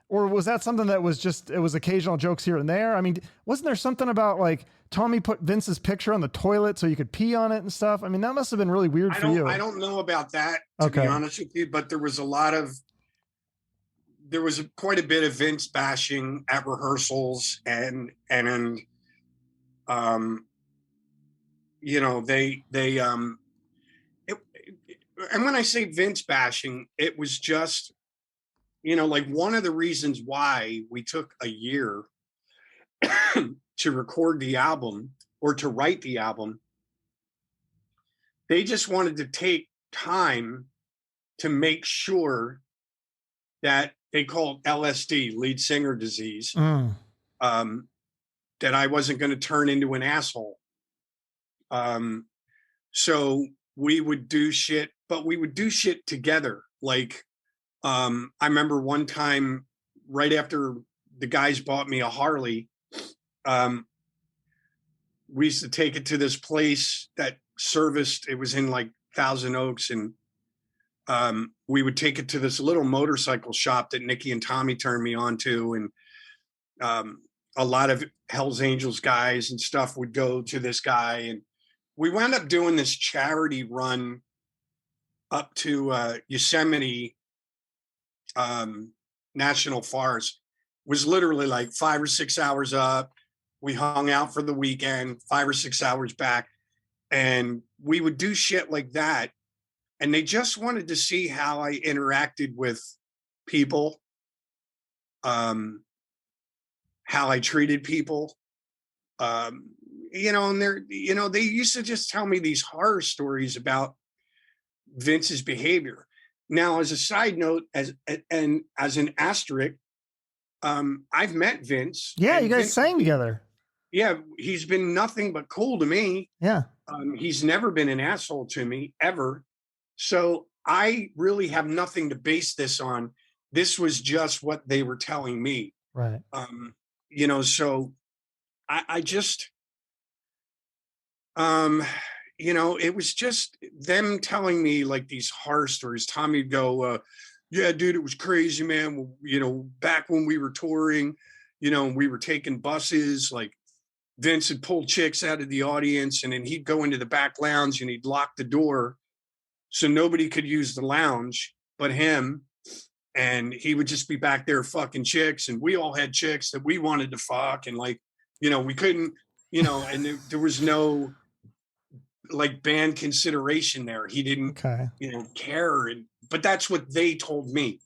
or was that something that was just, it was occasional jokes here and there? I mean, wasn't there something about, like, Tommy put Vince's picture on the toilet so you could pee on it and stuff? I mean, that must have been really weird for you. I don't know about that, to be honest with you, but there was quite a bit of Vince bashing at rehearsals and and when I say Vince bashing, it was just, like, one of the reasons why we took a year to record the album or to write the album. They just wanted to take time to make sure that they call it LSD, lead singer disease, that I wasn't going to turn into an asshole. So we would do shit, but we would do shit together. Like, I remember one time right after the guys bought me a Harley, we used to take it to this place that serviced, it was in like Thousand Oaks, and we would take it to this little motorcycle shop that Nikki and Tommy turned me on to. And a lot of Hell's Angels guys and stuff would go to this guy. And we wound up doing this charity run up to Yosemite National Forest. It was literally like 5 or 6 hours up. We hung out for the weekend, 5 or 6 hours back. And we would do shit like that. And they just wanted to see how I interacted with people, how I treated people, and they used to just tell me these horror stories about Vince's behavior. Now, as a side note, as an asterisk, I've met Vince. Yeah, you guys sang together. Yeah, he's been nothing but cool to me. Yeah. He's never been an asshole to me, ever. So I really have nothing to base this on. This was just what they were telling me. Right. So I just, it was just them telling me like these horror stories. Tommy would go, yeah, dude, it was crazy, man. Back when we were touring, we were taking buses, like Vince would pull chicks out of the audience, and then he'd go into the back lounge and he'd lock the door so nobody could use the lounge but him. And he would just be back there fucking chicks. And we all had chicks that we wanted to fuck. And like, we couldn't, and there was no like band consideration there. He didn't, care. But that's what they told me.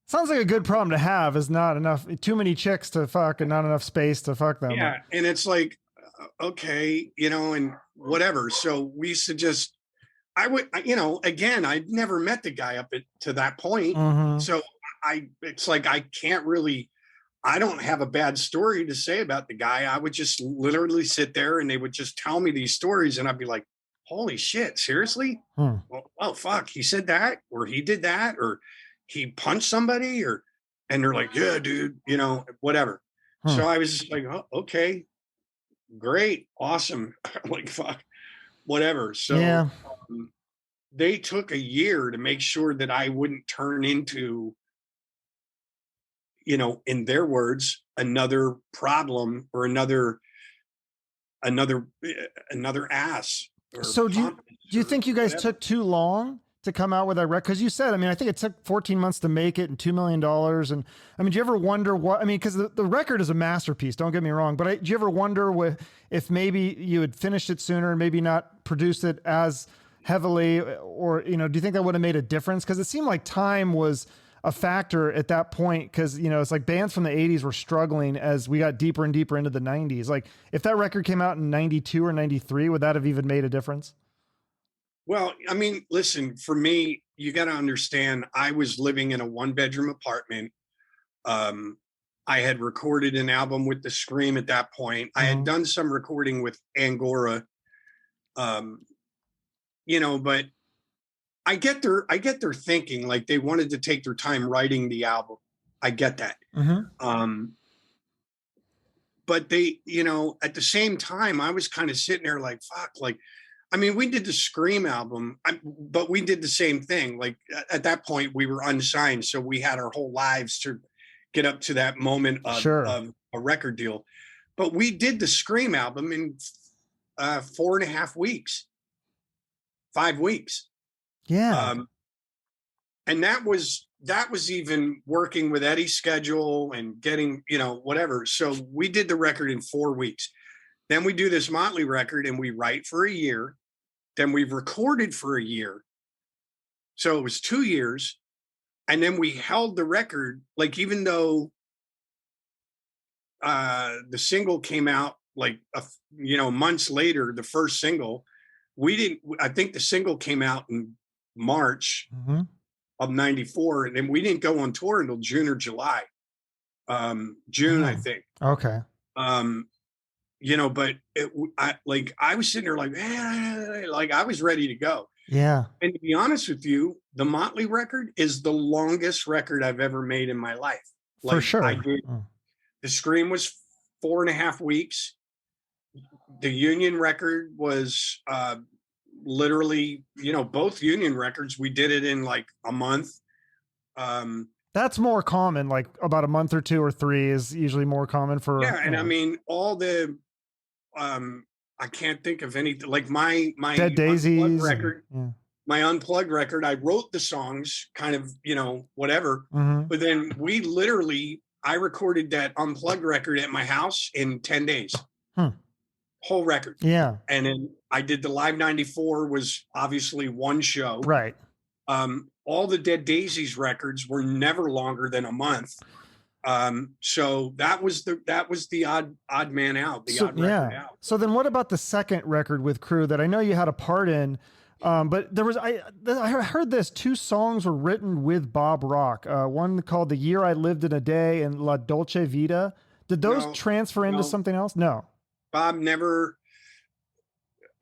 Sounds like a good problem to have, is not enough, too many chicks to fuck and not enough space to fuck them. Yeah. And it's like, okay, and whatever. So we used to just, again, I'd never met the guy up to that point. Mm-hmm. So it's like, I don't have a bad story to say about the guy. I would just literally sit there and they would just tell me these stories. And I'd be like, holy shit, seriously? Well, oh, fuck. He said that, or he did that, or he punched somebody, and they're like, yeah, dude, whatever. So I was just like, oh, okay, great. Awesome. Like, fuck, whatever. So yeah. They took a year to make sure that I wouldn't turn into, in their words, another problem or another ass. So do you think you guys took too long to come out with that record? Because you said, I think it took 14 months to make it and $2 million. And do you ever wonder because the record is a masterpiece, don't get me wrong, but do you ever wonder if maybe you had finished it sooner and maybe not produced it as heavily, or, do you think that would have made a difference? Because it seemed like time was a factor at that point, because, it's like bands from the 80s were struggling as we got deeper and deeper into the 90s. Like, if that record came out in 92 or 93, would that have even made a difference? Well, listen, for me, you got to understand, I was living in a 1-bedroom apartment. I had recorded an album with the Scream at that point. I had done some recording with Angora, but I get their thinking, like they wanted to take their time writing the album. I get that. Mm-hmm. But they, you know, at the same time, I was kind of sitting there like, fuck, like, I mean, we did the Scream album, but we did the same thing. Like at that point, we were unsigned, so we had our whole lives to get up to that moment of a record deal. But we did the Scream album in 4.5 weeks, 5 weeks. Yeah. And that was even working with Eddie's schedule and getting, you know, whatever. So we did the record in 4 weeks. Then we do this Motley record and we write for a year. Then we've recorded for a year. So it was 2 years. And then we held the record, like, even though the single came out like, you know, months later, the first single, I think the single came out in March of 94. And then we didn't go on tour until June or July. June, I think. Okay. You know, but I was sitting there like, like I was ready to go. Yeah. And to be honest with you, the Motley record is the longest record I've ever made in my life. Like, for sure. I did. The Scream was 4.5 weeks. The Union record was literally, you know, both Union records, we did it in like a month. That's more common, like about a month or 2 or 3 is usually more common for. Yeah, and I mean, all the I can't think of anything like my Dead Daisies record. My Unplugged record, I wrote the songs kind of, you know, whatever. But then I recorded that Unplugged record at my house in 10 days. Whole record. Yeah. And then I did the Live 94 was obviously one show. Right. All the Dead Daisies records were never longer than a month. So that was the odd man out, odd record out. So then what about the second record with Crue that I know you had a part in? But there was, I heard this, 2 songs were written with Bob Rock. One called The Year I Lived in a Day and La Dolce Vita. Did those transfer into something else? No. Bob never.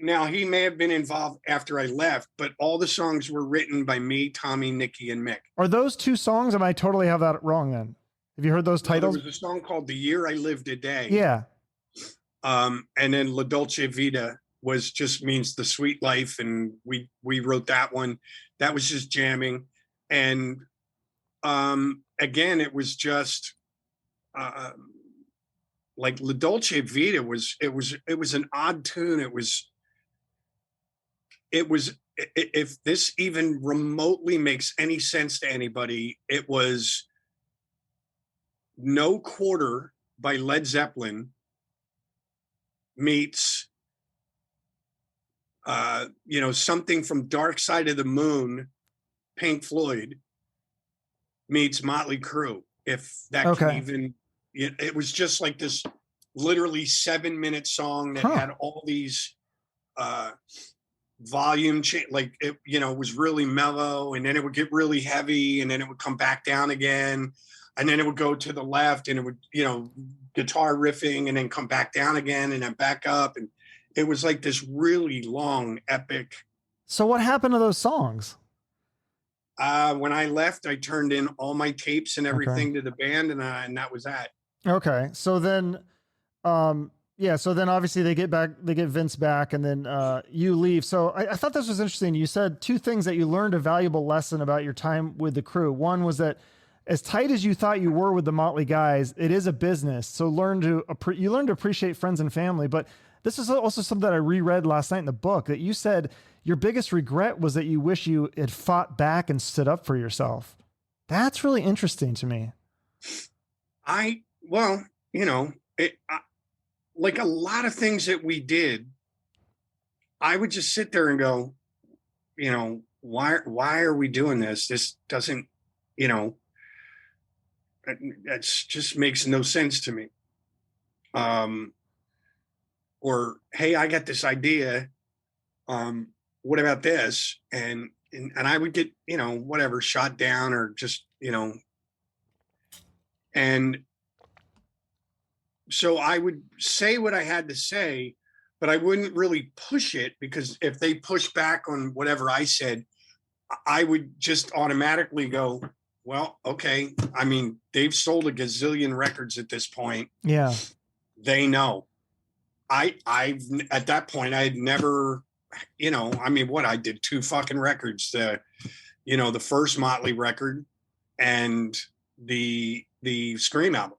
Now, he may have been involved after I left, but all the songs were written by me, Tommy, Nikki, and Mick. Are those 2 songs? Am I totally have that wrong then? Have you heard those titles? There was a song called The Year I Lived a Day. Yeah. And then La Dolce Vita just means the sweet life. And we wrote that one. That was just jamming. And again, it was just like La Dolce Vita it was an odd tune. It was, if this even remotely makes any sense to anybody, it was No Quarter by Led Zeppelin meets, you know, something from Dark Side of the Moon, Pink Floyd meets Motley Crue. If that can even, it was just like this literally 7-minute song that had all these volume like it, you know, was really mellow, and then it would get really heavy, and then it would come back down again, and then it would go to the left, and it would, you know, guitar riffing, and then come back down again, and then back up, and it was like this really long epic. So what happened to those songs? When I left, I turned in all my tapes and everything to the band, and that was that. Okay, so then so then obviously they get Vince back, and then you leave. So I thought this was interesting. You said 2 things that you learned a valuable lesson about your time with the Crue. One was that as tight as you thought you were with the Motley guys, it is a business. So you learn to appreciate friends and family. But this is also something that I reread last night in the book, that you said your biggest regret was that you wish you had fought back and stood up for yourself. That's really interesting to me. Well, you know, like a lot of things that we did, I would just sit there and go, you know, why are we doing this? This doesn't, you know, that just makes no sense to me. Or, hey, I got this idea. What about this? And I would get, you know, whatever, shot down, or just, you know, and so I would say what I had to say, but I wouldn't really push it, because if they push back on whatever I said, I would just automatically go, well, okay. I mean, they've sold a gazillion records at this point. Yeah. They know. I've at that point, I had never, I mean, what I did 2 fucking records, the first Motley record and the Scream album.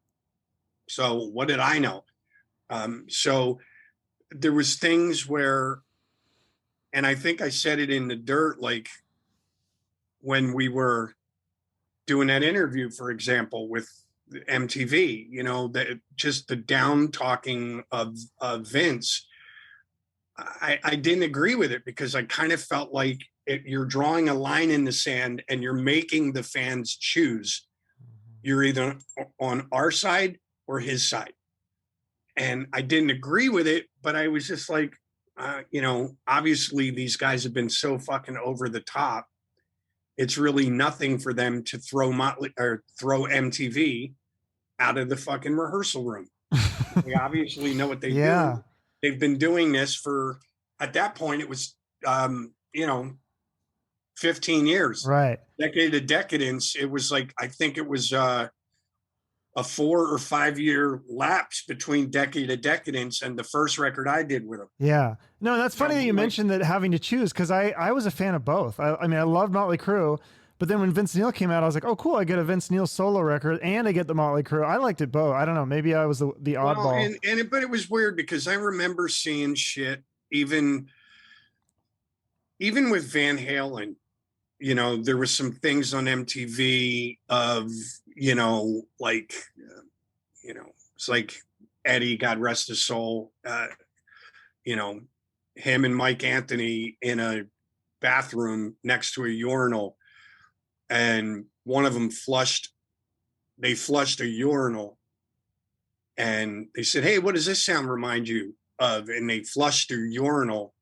So what did I know? So there was things where, and I think I said it in the dirt, like when we were doing that interview, for example, with MTV, that just the down talking of Vince. I didn't agree with it because I kind of felt like you're drawing a line in the sand and you're making the fans choose. You're either on our side or his side. And I didn't agree with it, but I was just like, obviously these guys have been so fucking over the top. It's really nothing for them to throw MTV out of the fucking rehearsal room. They obviously know what they do. They've been doing this for, at that point, it was, 15 years. Right. Decade of Decadence. It was like, I think it was a 4 or 5 year lapse between Decade of Decadence and the first record I did with them. Yeah. No, that's funny that you mentioned that having to choose, because I was a fan of both. I mean, I loved Motley Crue, but then when Vince Neil came out, I was like, oh, cool, I get a Vince Neil solo record and I get the Motley Crue. I liked it both. I don't know. Maybe I was the oddball. But it was weird because I remember seeing shit, even with Van Halen, there was some things on MTV of, it's like Eddie, God rest his soul, him and Mike Anthony in a bathroom next to a urinal, and one of them flushed a urinal, and they said, hey, what does this sound remind you of? And they flushed their urinal,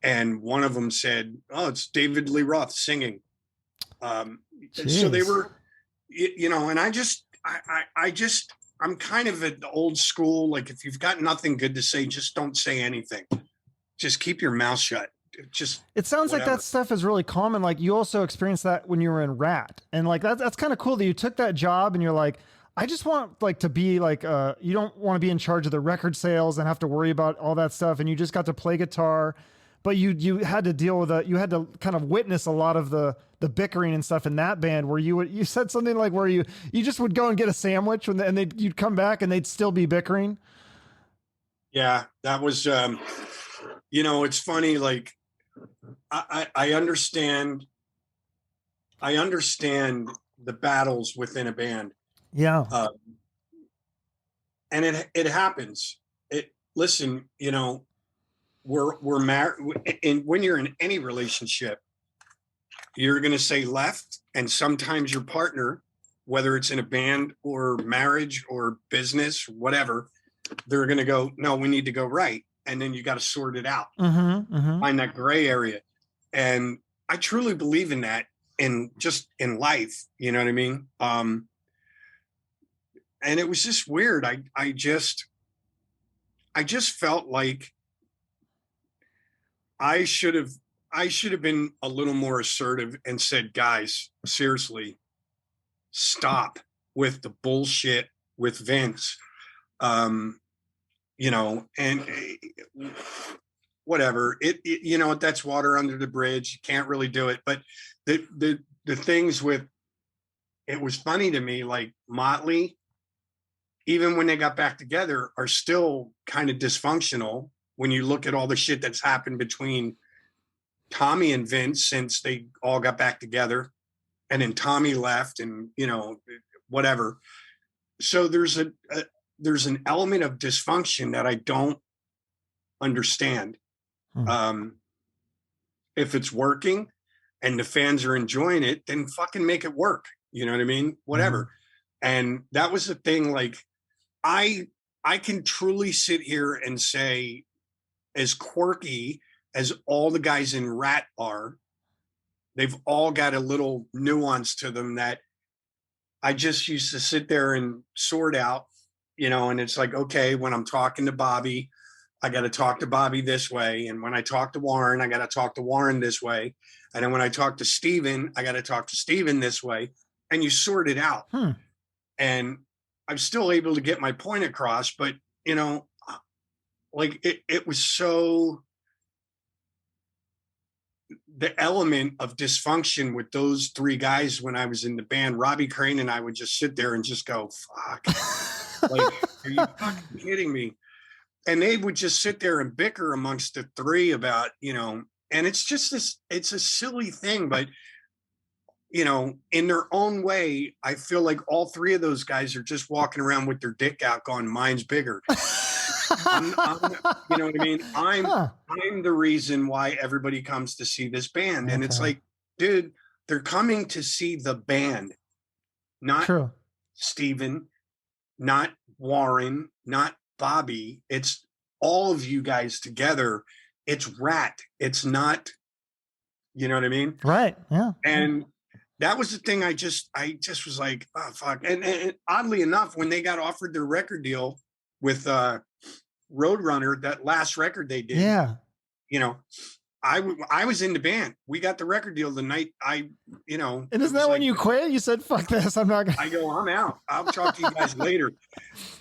and one of them said, oh, it's David Lee Roth singing. So they were, and I'm kind of at the old school. Like, if you've got nothing good to say, just don't say anything. Just keep your mouth shut. It sounds like that stuff is really common. Like, you also experienced that when you were in Ratt, and like that's kind of cool that you took that job and you're like, I just want like to be like, you don't want to be in charge of the record sales and have to worry about all that stuff. And you just got to play guitar, but you had to deal with you had to kind of witness a lot of the bickering and stuff in that band, where you said something like where you just would go and get a sandwich and you'd come back and they'd still be bickering. Yeah, that was, it's funny. Like, I understand the battles within a band. Yeah. And it happens. Listen, we're married, and when you're in any relationship, you're going to say left, and sometimes your partner, whether it's in a band or marriage or business, whatever, they're going to go, no, we need to go right. And then you got to sort it out, find that gray area. And I truly believe in that, in life, you know what I mean? And it was just weird. I just felt like I should have been a little more assertive and said, guys, seriously, stop with the bullshit with Vince. And whatever, that's water under the bridge. You can't really do it. But the things with, it was funny to me, like Motley, even when they got back together, are still kind of dysfunctional when you look at all the shit that's happened between Tommy and Vince since they all got back together, and then Tommy left, and whatever. So there's an element of dysfunction that I don't understand. If it's working and the fans are enjoying it, then fucking make it work. You know what I mean? Whatever. And that was the thing. Like, I can truly sit here and say, as quirky as all the guys in Ratt are, they've all got a little nuance to them that I just used to sit there and sort out, and it's like, okay, when I'm talking to Bobby, I got to talk to Bobby this way. And when I talk to Warren, I got to talk to Warren this way. And then when I talk to Steven, I got to talk to Steven this way. and you sort it out. And I'm still able to get my point across, but you know, like it was so, the element of dysfunction with those three guys when I was in the band, Robbie Crane and I would just sit there and just go, fuck, like, are you fucking kidding me? And they would just sit there and bicker amongst the three about, you know, and it's just this, it's a silly thing, but you know, in their own way, I feel like all three of those guys are just walking around with their dick out going, mine's bigger. I'm, you know what I mean? I'm the reason why everybody comes to see this band. And it's like, dude, they're coming to see the band, not Steven, not Warren, not Bobby. It's all of you guys together. It's Ratt. It's not, you know what I mean? Right. Yeah. And that was the thing. I just was like, oh fuck. And oddly enough, when they got offered their record deal with Roadrunner, that last record they did, you know, I was in the band. We got the record deal the night you know. And isn't that when you quit? You said, fuck this, I'm not gonna. I go, I'm out. I'll talk to you guys later.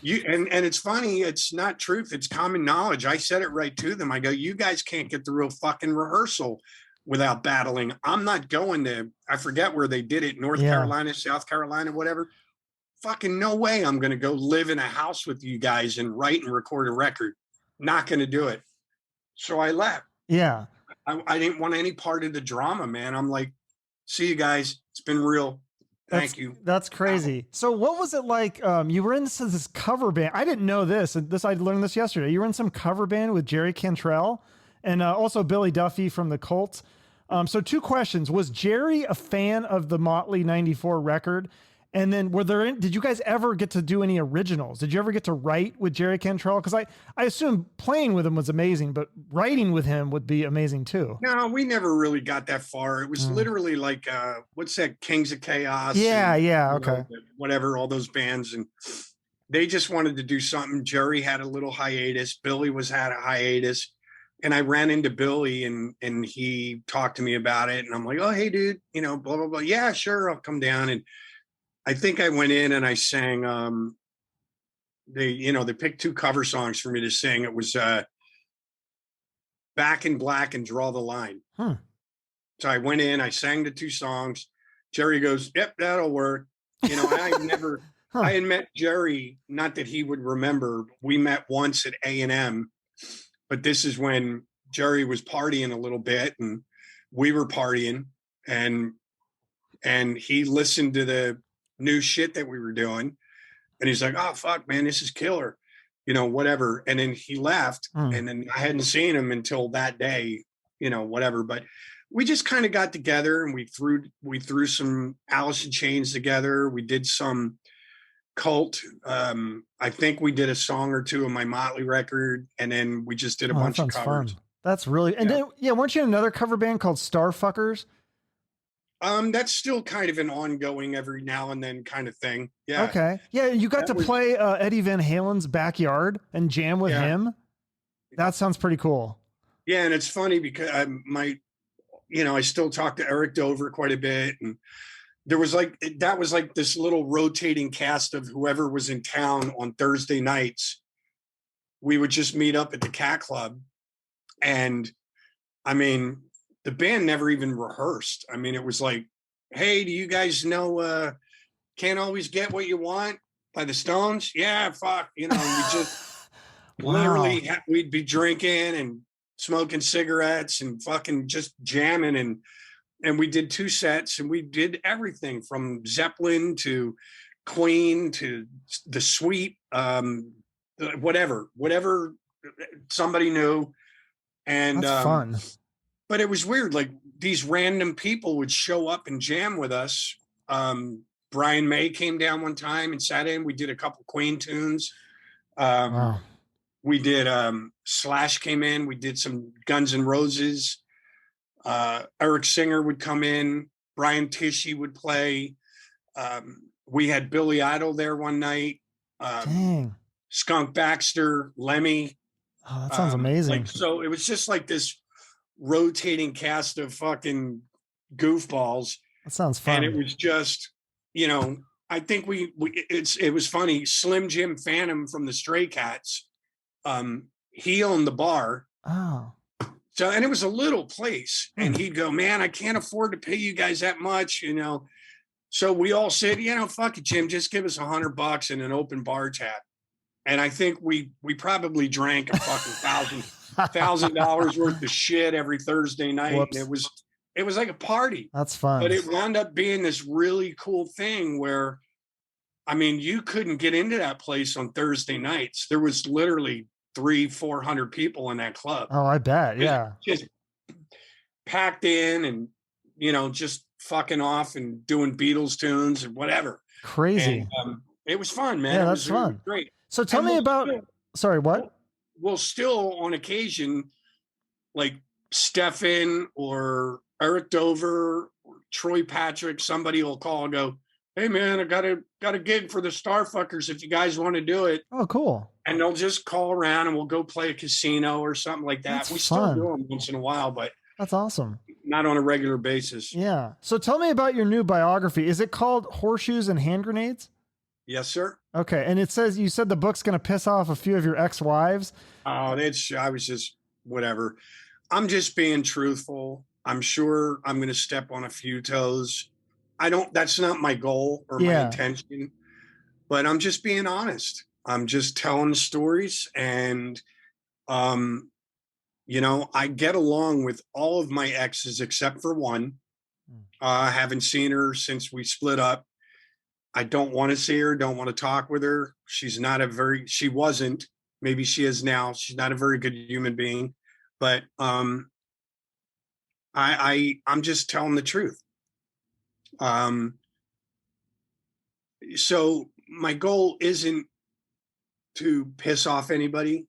And it's funny, it's not truth, it's common knowledge. I said it right to them. I go, you guys can't get the real fucking rehearsal without battling. I'm not going to, I forget where they did it, North Carolina, South Carolina, whatever. Fucking no way I'm going to go live in a house with you guys and write and record a record. Not going to do it. So I left. Yeah. I didn't want any part of the drama, man. I'm like, see you guys. It's been real. Thank you. That's crazy. So what was it like? You were in this cover band. I didn't know this. I learned this yesterday. You were in some cover band with Jerry Cantrell and also Billy Duffy from the Cult. So 2 questions. Was Jerry a fan of the Motley 94 record? And then did you guys ever get to do any originals? Did you ever get to write with Jerry Cantrell? Because I assume playing with him was amazing, but writing with him would be amazing too. No, we never really got that far. It was literally like, what's that? Kings of Chaos. Yeah. And, Okay. know, whatever, all those bands. And they just wanted to do something. Jerry had a little hiatus. Billy had a hiatus. And I ran into Billy and he talked to me about it. And I'm like, oh, hey, dude, you know, blah, blah, blah. Yeah, sure. I'll come down. And I think I went in and I sang, they picked 2 cover songs for me to sing. It was Back in Black and Draw the Line. So I went in, I sang the 2 songs. Jerry goes, yep, that'll work. You know, I had met Jerry, not that he would remember. We met once at A&M. But this is when Jerry was partying a little bit and we were partying and he listened to the new shit that we were doing. And he's like, oh, fuck, man, this is killer, you know, whatever. And then he left and then I hadn't seen him until that day, you know, whatever. But we just kind of got together and we threw some Alice in Chains together. We did some Cult. I think we did a song or 2 of my Motley record, and then we just did a bunch of covers. Fun. That's really, and then, weren't you in another cover band called Starfuckers? That's still kind of an ongoing every now and then kind of thing. Yeah. Okay. Yeah. You got to play Eddie Van Halen's backyard and jam with him. That sounds pretty cool. Yeah. And it's funny because I still talk to Eric Dover quite a bit. And that was like this little rotating cast of whoever was in town on Thursday nights. We would just meet up at the Cat Club. And I mean, the band never even rehearsed. I mean, it was like, hey, do you guys know Can't Always Get What You Want by the Stones? Yeah, fuck. You know, we just literally, we'd be drinking and smoking cigarettes and fucking just jamming. And we did 2 sets and we did everything from Zeppelin to Queen to the Sweet, whatever somebody knew. And that's fun. But it was weird. Like these random people would show up and jam with us. Brian May came down one time and sat in. We did a couple Queen tunes. We did Slash came in. We did some Guns N' Roses. Eric Singer would come in. Brian Tishy would play. We had Billy Idol there one night. Dang. Skunk Baxter, Lemmy. Oh, that sounds amazing. So it was just like this rotating cast of fucking goofballs. That sounds fun. And it was just, you know, I think it was funny. Slim Jim Phantom from the Stray Cats, he owned the bar. Oh. So, and it was a little place, and Hmm. he'd go, man, I can't afford to pay you guys that much, you know. So we all said, you know, fuck it, Jim, just give us $100 and an open bar tab. And I think we probably drank a fucking $1,000 worth of shit every Thursday night. Whoops. And it was like a party. That's fun. But it wound up being this really cool thing where, I mean, you couldn't get into that place on Thursday nights. There was literally 300-400 people in that club. Oh, I bet. Yeah. Just packed in and, you know, just fucking off and doing Beatles tunes and whatever. Crazy. And, it was fun, man. Yeah, It that's was fun. Great. So tell me about, sorry, what? We'll still on occasion, like Stefan or Eric Dover or Troy Patrick, somebody will call and go, hey man, I got a gig for the Starfuckers if you guys want to do it. Oh, cool. And they'll just call around and we'll go play a casino or something like that. That's we fun. still do them once in a while, but that's awesome. Not on a regular basis. Yeah. So tell me about your new biography. Is it called Horseshoes and Hand Grenades? Yes, sir. Okay. And it says, you said the book's going to piss off a few of your ex-wives. Oh, I was just, whatever. I'm just being truthful. I'm sure I'm going to step on a few toes. That's not my goal or my intention, but I'm just being honest. I'm just telling the stories and, you know, I get along with all of my exes except for one. I haven't seen her since we split up. I don't want to see her, don't want to talk with her. She wasn't, maybe she is now. She's not a very good human being, but I'm just telling the truth. So my goal isn't to piss off anybody.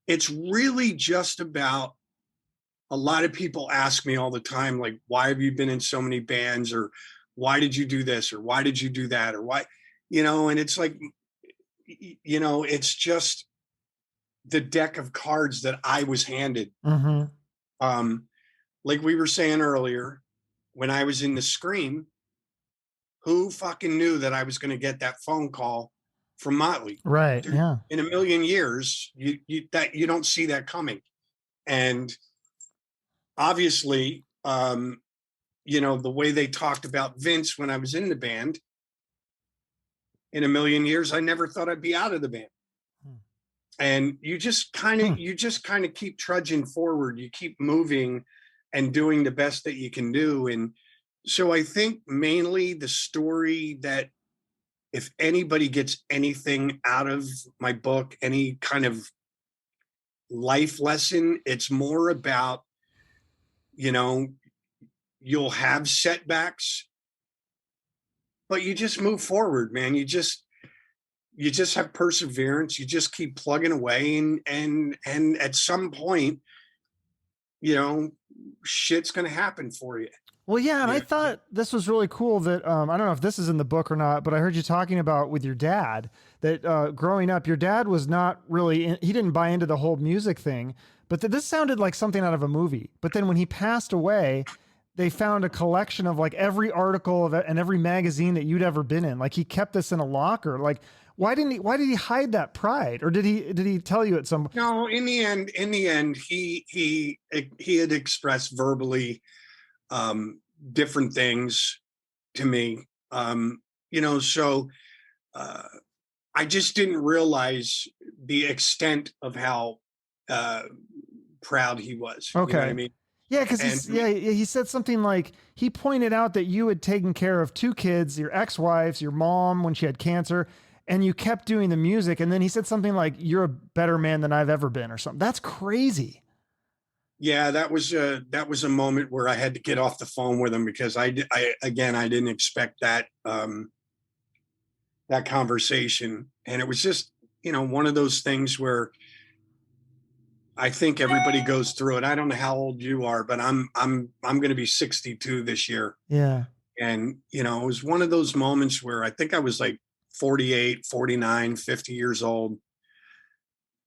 It's really just about, a lot of people ask me all the time, like, why have you been in so many bands, or why did you do this, or why did you do that, or why, you know, and it's like, you know, it's just the deck of cards that I was handed. Mm-hmm. Like we were saying earlier, when I was in the Scream, who fucking knew that I was going to get that phone call from Motley? Right. Yeah. In a million years, you don't see that coming. And obviously, you know, the way they talked about Vince when I was in the band, in a million years, I never thought I'd be out of the band. And you just kind of keep trudging forward. You keep moving and doing the best that you can do. And so I think mainly the story that, if anybody gets anything out of my book, any kind of life lesson, it's more about, you know, you'll have setbacks, but you just move forward, man. You just have perseverance. You just keep plugging away, and at some point, you know, shit's going to happen for you. Well, yeah. And I thought this was really cool that, I don't know if this is in the book or not, but I heard you talking about with your dad that, growing up, your dad was not really, he didn't buy into the whole music thing, but this sounded like something out of a movie. But then when he passed away, they found a collection of like every article of it and every magazine that you'd ever been in. Like he kept this in a locker. Like, why did he hide that pride? Or did he tell you at some? No, in the end, he had expressed verbally, different things to me, you know, so, I just didn't realize the extent of how, proud he was. Okay. You know what I mean? Yeah, because he said something like, he pointed out that you had taken care of 2 kids, your ex-wives, your mom when she had cancer, and you kept doing the music. And then he said something like, you're a better man than I've ever been, or something. That's crazy. Yeah, that was a moment where I had to get off the phone with him, because I didn't expect that, that conversation. And it was just, you know, one of those things where I think everybody goes through it. I don't know how old you are, but I'm going to be 62 this year. Yeah. And, you know, it was one of those moments where I think I was like 48, 49, 50 years old.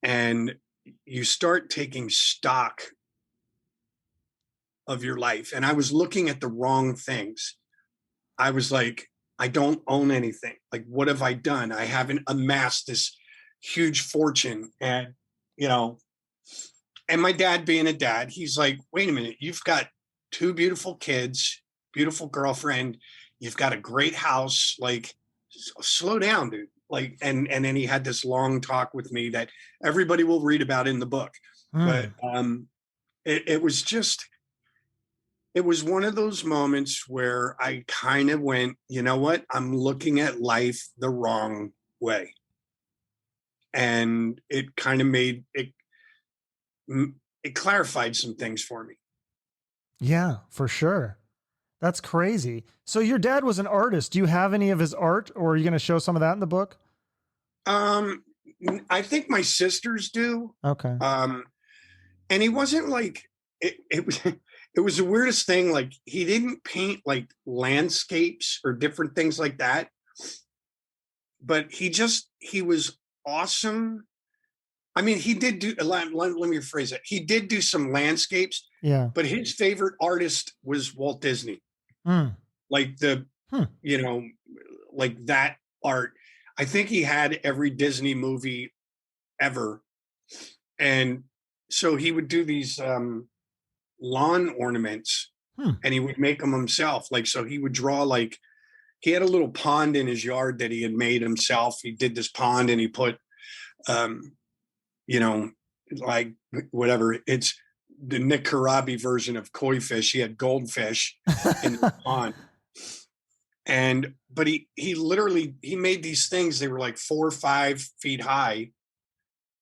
And you start taking stock of your life. And I was looking at the wrong things. I was like, I don't own anything. Like, what have I done? I haven't amassed this huge fortune. And, you know, and my dad being a dad, he's like, wait a minute, you've got 2 beautiful kids, beautiful girlfriend, you've got a great house, like slow down, dude. Like, and then he had this long talk with me that everybody will read about in the book. But it was just, it was one of those moments where I kind of went, you know what? I'm looking at life the wrong way. And it kind of made it, it clarified some things for me. Yeah, for sure. That's crazy. So your dad was an artist. Do you have any of his art, or are you going to show some of that in the book? I think my sisters do. Okay. And he wasn't like, it was, it was the weirdest thing. Like, he didn't paint like landscapes or different things like that, but he was awesome. I mean, he did do, let me rephrase it. He did do some landscapes, Yeah. but his favorite artist was Walt Disney. Like you know, like that art. I think he had every Disney movie ever. And so he would do these lawn ornaments and he would make them himself. Like, so he would draw, like, he had a little pond in his yard that he had made himself. He did this pond and he put, you know, like whatever, it's the Nick Corabi version of koi fish. He had goldfish in the pond. But he literally, he made these things. They were like 4 or 5 feet high,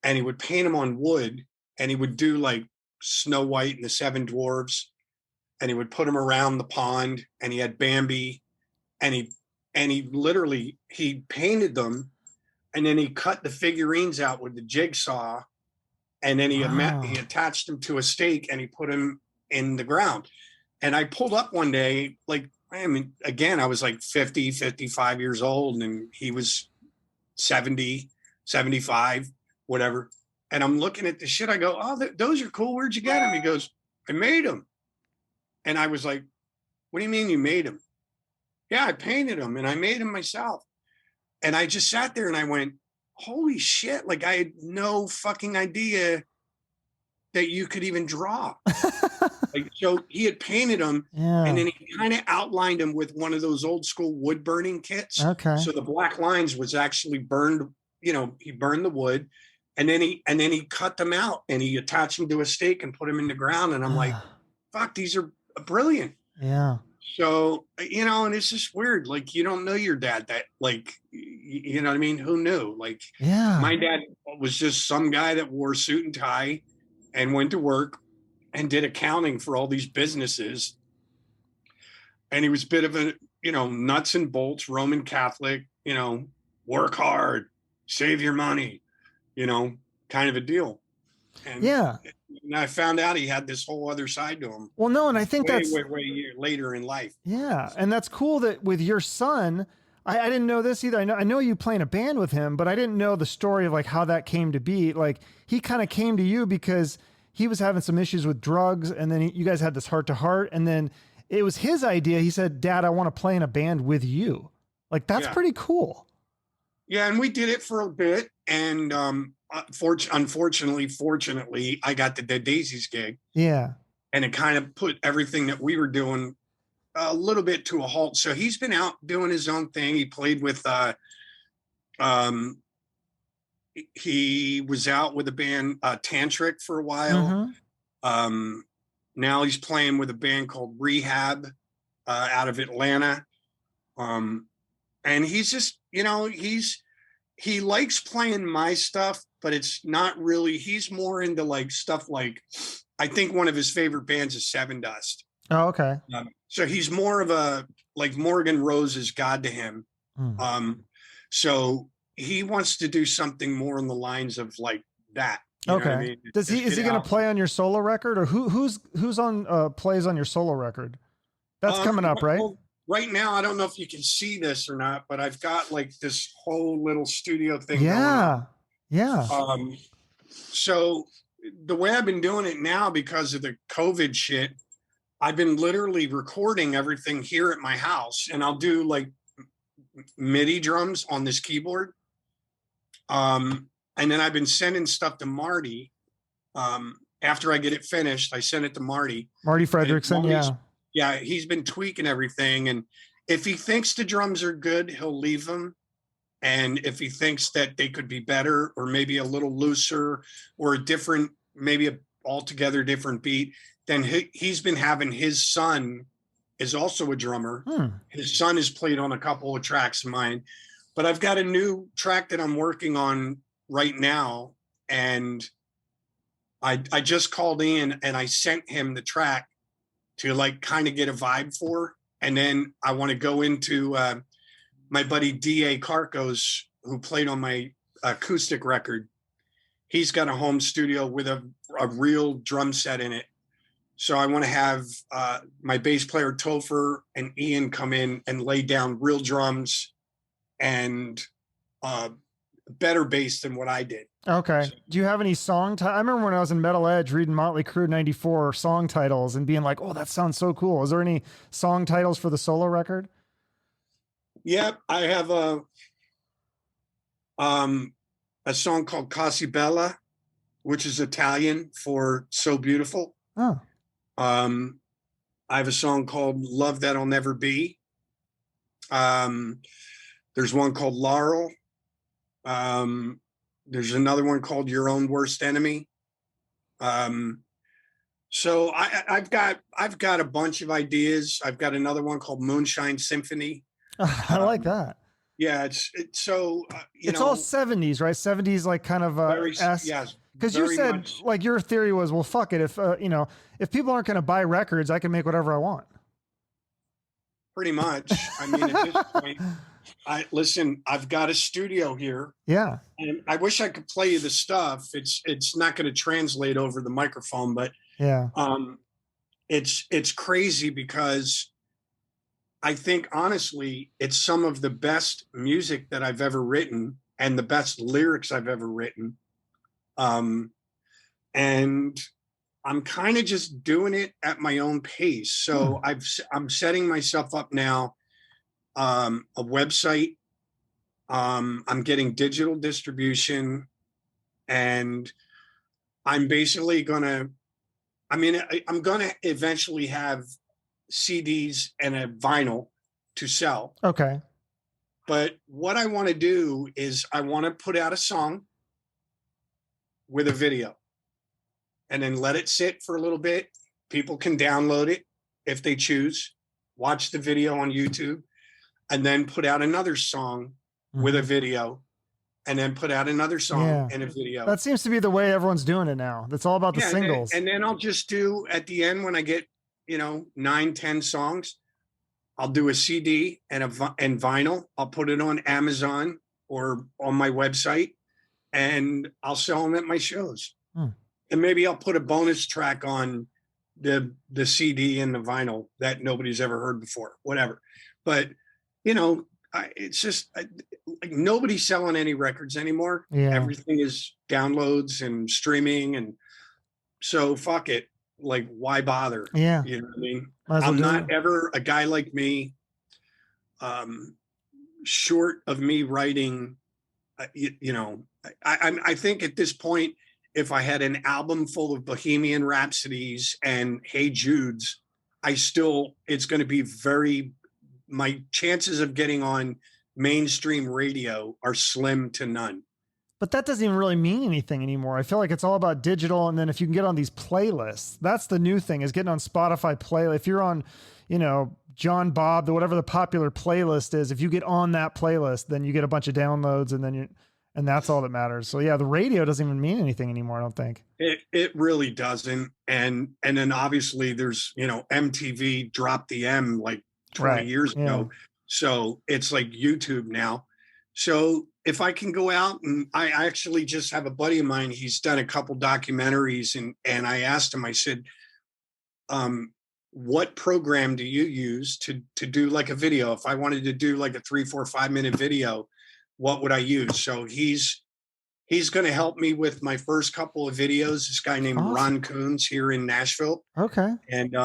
and he would paint them on wood, and he would do like Snow White and the 7 Dwarfs, and he would put them around the pond, and he had Bambi, and he literally, he painted them, and then he cut the figurines out with the jigsaw, and then he attached them to a stake, and he put them in the ground. And I pulled up one day, like, I mean, again, I was like 50, 55 years old, and he was 70, 75, whatever. And I'm looking at the shit. I go, oh, those are cool. Where'd you get them? He goes, I made them. And I was like, what do you mean you made them? Yeah, I painted them and I made them myself. And I just sat there and I went, holy shit. Like, I had no fucking idea that you could even draw. Like, so he had painted them, and then he kind of outlined them with one of those old school wood burning kits. Okay. So the black lines was actually burned, you know, he burned the wood, and then he cut them out and he attached them to a stake and put them in the ground. And I'm like, fuck, these are brilliant. Yeah. So, you know, and it's just weird. Like, you don't know your dad that, like, you know what I mean? Who knew? Like, my dad was just some guy that wore a suit and tie and went to work and did accounting for all these businesses. And he was a bit of a, you know, nuts and bolts, Roman Catholic, you know, work hard, save your money, you know, kind of a deal. And and I found out he had this whole other side to him. Well, no, and I think that's way later in life. Yeah. And that's cool that with your son, I didn't know this either. I know you play in a band with him, but I didn't know the story of like how that came to be. Like, he kind of came to you because he was having some issues with drugs, and then you guys had this heart to heart, and then it was his idea. He said, Dad, I want to play in a band with you. Like, that's pretty cool. Yeah. And we did it for a bit. And fortunately, I got the Dead Daisies gig. Yeah. And it kind of put everything that we were doing a little bit to a halt. So he's been out doing his own thing. He played with, he was out with a band, Tantric, for a while. Now he's playing with a band called Rehab, out of Atlanta. And he's just, you know, he likes playing my stuff, but it's not really, he's more into like stuff like, I think one of his favorite bands is Seven Dust. Oh, okay. So he's more of a, like, Morgan Rose is God to him. So he wants to do something more in the lines of like that. Okay. I mean? Is he going to play on your solo record, or who's on plays on your solo record? That's coming up, right? Well, right now, I don't know if you can see this or not, but I've got like this whole little studio thing. Yeah. Yeah. So the way I've been doing it now, because of the COVID shit, I've been literally recording everything here at my house, and I'll do like MIDI drums on this keyboard. And then I've been sending stuff to Marty. After I get it finished, I send it to Marty. Marty Fredrickson, yeah. Yeah, he's been tweaking everything. And if he thinks the drums are good, he'll leave them. And if he thinks that they could be better or maybe a little looser or a different, maybe a altogether different beat, then he's been having his son is also a drummer. His son has played on a couple of tracks of mine, but I've got a new track that I'm working on right now. And I just called in and I sent him the track to like kind of get a vibe for. And then I want to go into my buddy D.A. Carcos, who played on my acoustic record. He's got a home studio with a real drum set in it. So I want to have my bass player Topher and Ian come in and lay down real drums and better bass than what I did. Okay. Do you have any song I remember when I was in Metal Edge reading Motley Crue 94 song titles and being like, oh, that sounds so cool. Is there any song titles for the solo record? Yep. I have a song called Così Bella, which is Italian for so beautiful. Oh. I have a song called Love That'll Never Be. There's one called Laurel. There's another one called Your Own Worst Enemy. So I've got a bunch of ideas. I've got another one called Moonshine Symphony. I like that. Yeah, it's so it's all 70s, right? 70s, like kind of yes. Because you said much. Like your theory was, well, fuck it. If if people aren't going to buy records, I can make whatever I want. Pretty much. I mean, at this point, listen. I've got a studio here. Yeah. And I wish I could play you the stuff. It's not going to translate over the microphone, but yeah. It's crazy because I think honestly, it's some of the best music that I've ever written and the best lyrics I've ever written. And I'm kind of just doing it at my own pace. So I'm setting myself up now, a website. I'm getting digital distribution, and I'm basically I'm gonna eventually have CDs and a vinyl to sell. Okay. But what I want to do is I want to put out a song with a video and then let it sit for a little bit. People can download it if they choose, watch the video on YouTube, and then put out another song with a video, and then put out another song and a video. That seems to be the way everyone's doing it now. That's all about the singles. And then I'll just do at the end, when I get, 9-10 songs, I'll do a CD and vinyl. I'll put it on Amazon or on my website, and I'll sell them at my shows. And maybe I'll put a bonus track on the CD and the vinyl that nobody's ever heard before, whatever. But, it's just like nobody's selling any records anymore. Yeah. Everything is downloads and streaming. And so fuck it. Like, why bother? Yeah. You know what I mean? I'm not ever a guy like me, short of me writing, I think at this point, if I had an album full of Bohemian Rhapsodies and Hey Judes, it's going to be my chances of getting on mainstream radio are slim to none. But that doesn't even really mean anything anymore. I feel like it's all about digital. And then if you can get on these playlists, that's the new thing, is getting on Spotify playlist. If you're on, John Bob, whatever the popular playlist is, if you get on that playlist, then you get a bunch of downloads, and that's all that matters. So yeah, the radio doesn't even mean anything anymore, I don't think. It really doesn't. And then obviously there's, MTV dropped the M like 20 years ago. So it's like YouTube now. So if I can go out, and I actually just have a buddy of mine, he's done a couple documentaries, and I asked him, I said, what program do you use to do like a video? If I wanted to do like a 3, 4, 5 minute video, what would I use? So he's going to help me with my first couple of videos. This guy named Ron Coons here in Nashville. Okay. And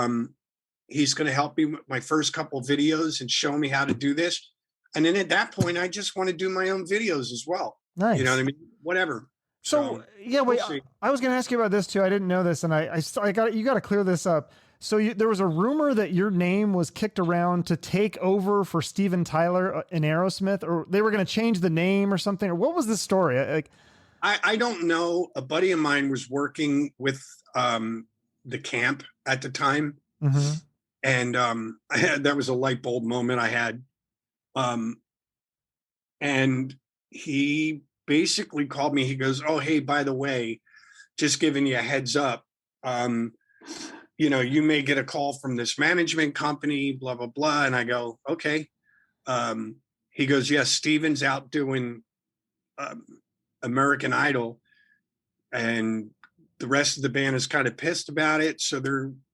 He's going to help me with my first couple videos and show me how to do this. And then at that point, I just want to do my own videos as well. Nice. You know what I mean? Whatever. So yeah, wait, I was going to ask you about this too. I didn't know this, and I got you got to clear this up. So there was a rumor that your name was kicked around to take over for Steven Tyler in Aerosmith, or they were going to change the name or something. Or what was the story? I don't know. A buddy of mine was working with the camp at the time, and that was a light bulb moment I had. And he basically called me. He goes, "Oh, hey, by the way, just giving you a heads up. You know, you may get a call from this management company, blah, blah, blah." And I go, "Okay." He goes, "Yes, Steven's out doing American Idol, and the rest of the band is kind of pissed about it. So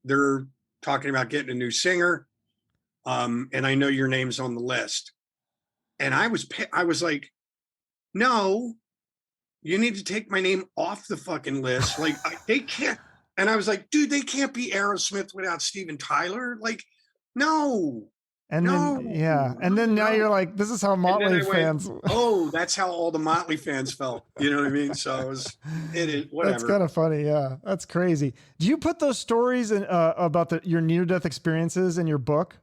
they're talking about getting a new singer. And I know your name's on the list." And I was like, "No, you need to take my name off the fucking list. Like, they can't." And I was like, "Dude, they can't be Aerosmith without Steven Tyler. Like, no." And then, yeah. And then now you're like, this is how Motley fans. Oh, that's how all the Motley fans felt. You know what I mean? So it is whatever. That's kind of funny. Yeah. That's crazy. Do you put those stories in, about your near-death experiences in your book?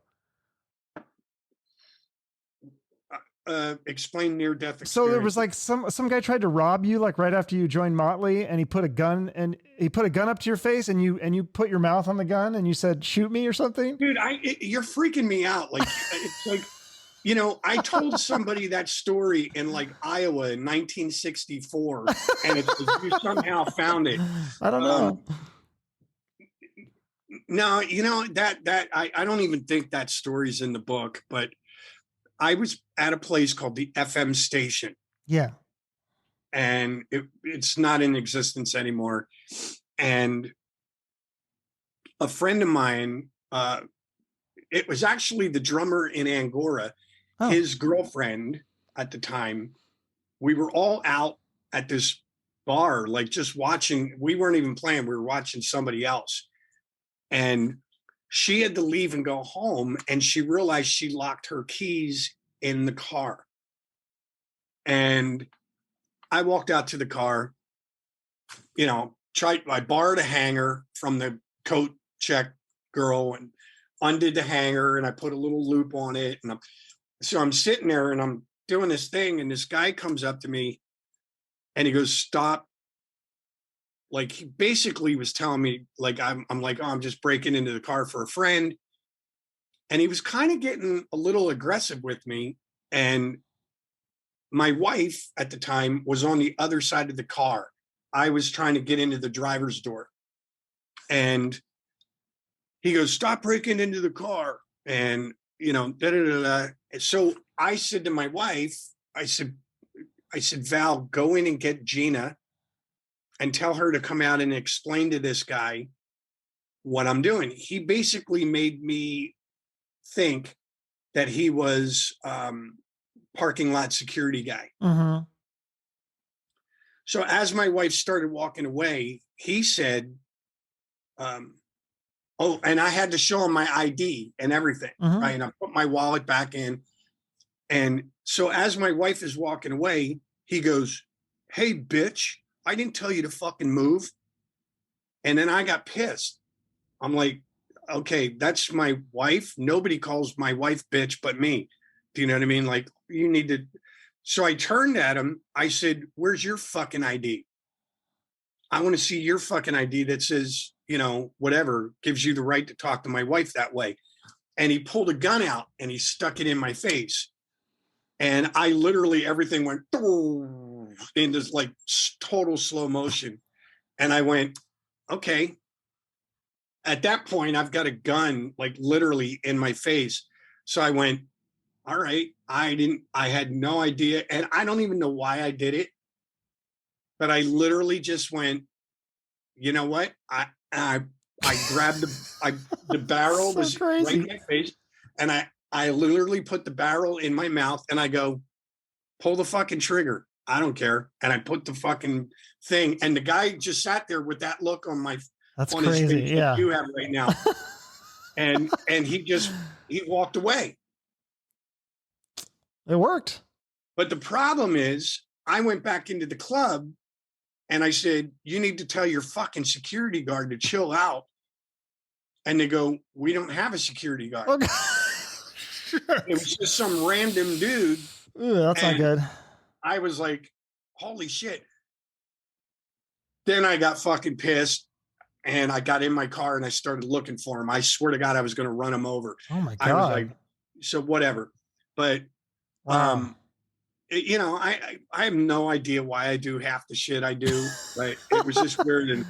Explain near-death experience. So there was like some guy tried to rob you like right after you joined Motley, and he put a gun up to your face, and you put your mouth on the gun and you said, "Shoot me," or something. Dude, you're freaking me out. Like, it's like, you know, I told somebody that story in like Iowa in 1964, and you somehow found it. I don't know. No, you know, that I don't even think that story's in the book, but I was at a place called the FM station. Yeah. And it's not in existence anymore. And a friend of mine, it was actually the drummer in Angora, his girlfriend at the time. We were all out at this bar, like just watching. We weren't even playing. We were watching somebody else. And she had to leave and go home, and she realized she locked her keys in the car. And I walked out to the car, you know, I borrowed a hanger from the coat check girl and undid the hanger, and I put a little loop on it. And so I'm sitting there and I'm doing this thing, and this guy comes up to me and he goes, "Stop." Like, he basically was telling me, like, I'm like, "Oh, I'm just breaking into the car for a friend." And he was kind of getting a little aggressive with me. And my wife at the time was on the other side of the car. I was trying to get into the driver's door. And he goes, "Stop breaking into the car." And, you know, da da da da. So I said to my wife, I said, "Val, go in and get Gina and tell her to come out and explain to this guy what I'm doing." He basically made me think that he was parking lot security guy. So as my wife started walking away, he said, "Oh," and I had to show him my ID and everything, right? And I put my wallet back in. And so as my wife is walking away, he goes, "Hey, bitch, I didn't tell you to fucking move." And then I got pissed. I'm like, "Okay, that's my wife. Nobody calls my wife bitch but me." Do you know what I mean? Like, you need to. So I turned at him. I said, "Where's your fucking ID? I want to see your fucking ID that says, you know, whatever gives you the right to talk to my wife that way." And he pulled a gun out and he stuck it in my face. And I literally, everything went in this like total slow motion. And I went, okay. At that point, I've got a gun like literally in my face. So I went, all right. I had no idea. And I don't even know why I did it. But I literally just went, you know what? I grabbed the barrel so was crazy. Right in my face. And I literally put the barrel in my mouth and I go, pull the fucking trigger. I don't care. And I put the fucking thing. And the guy just sat there with that look on my That's on crazy. his face yeah. that you have right now. and he walked away. It worked. But the problem is, I went back into the club and I said, you need to tell your fucking security guard to chill out. And they go, we don't have a security guard. Okay. It was just some random dude. Ooh, that's not good. I was like, holy shit. Then I got fucking pissed and I got in my car and I started looking for him. I swear to God, I was going to run him over. Oh my God. I was like, so whatever. But, wow. you know, I have no idea why I do half the shit I do, but it was just weird. And,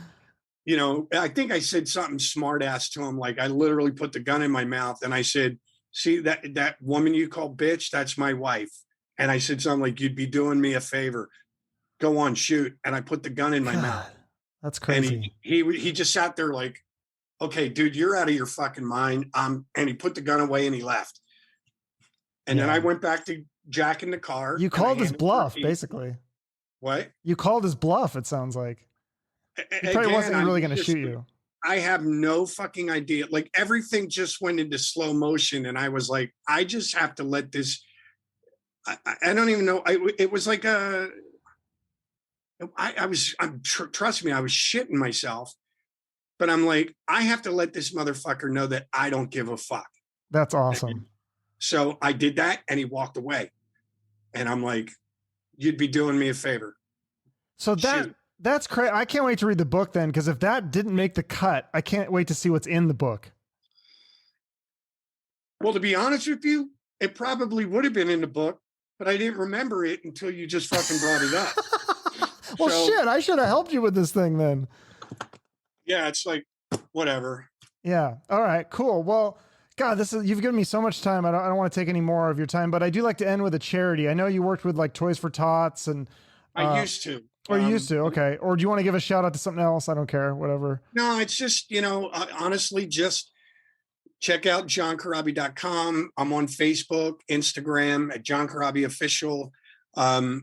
you know, I think I said something smart ass to him. Like I literally put the gun in my mouth and I said, see that woman you call bitch, that's my wife. And I said something like, you'd be doing me a favor. Go on, shoot. And I put the gun in my mouth. That's crazy. And he just sat there like, okay, dude, you're out of your fucking mind. And he put the gun away and he left. And then I went back to Jack in the car. You called his bluff, basically. What? You called his bluff, it sounds like. He probably wasn't really going to shoot you. I have no fucking idea. Like everything just went into slow motion. And I was like, I just have to let this, I don't even know. It was like trust me, I was shitting myself, but I'm like, I have to let this motherfucker know that I don't give a fuck. That's awesome. So I did that and he walked away. And I'm like, you'd be doing me a favor. So that's crazy. I can't wait to read the book then, because if that didn't make the cut, I can't wait to see what's in the book. Well, to be honest with you, it probably would have been in the book, but I didn't remember it until you just fucking brought it up. Well, shit, I should have helped you with this thing then. Yeah, it's like, whatever. Yeah. All right, cool. Well, God, you've given me so much time. I don't want to take any more of your time, but I do like to end with a charity. I know you worked with like Toys for Tots and I used to. Or you used to, okay. Or do you want to give a shout out to something else? I don't care, whatever. No, it's just, you know, honestly, just check out johncorabi.com. I'm on Facebook, Instagram at John Corabi Official. As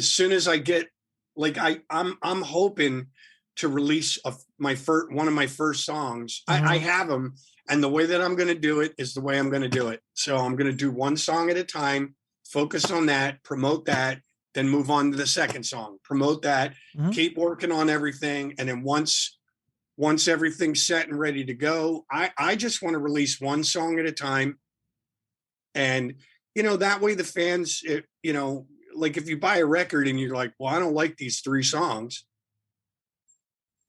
soon as I get, like, I'm hoping to release one of my first songs. Mm-hmm. I have them, and the way that I'm going to do it is the way I'm going to do it. So I'm going to do one song at a time, focus on that, promote that, then move on to the second song, promote that, keep working on everything. And then once everything's set and ready to go, I just want to release one song at a time. And, you know, that way the fans, you know, like if you buy a record and you're like, well, I don't like these 3 songs,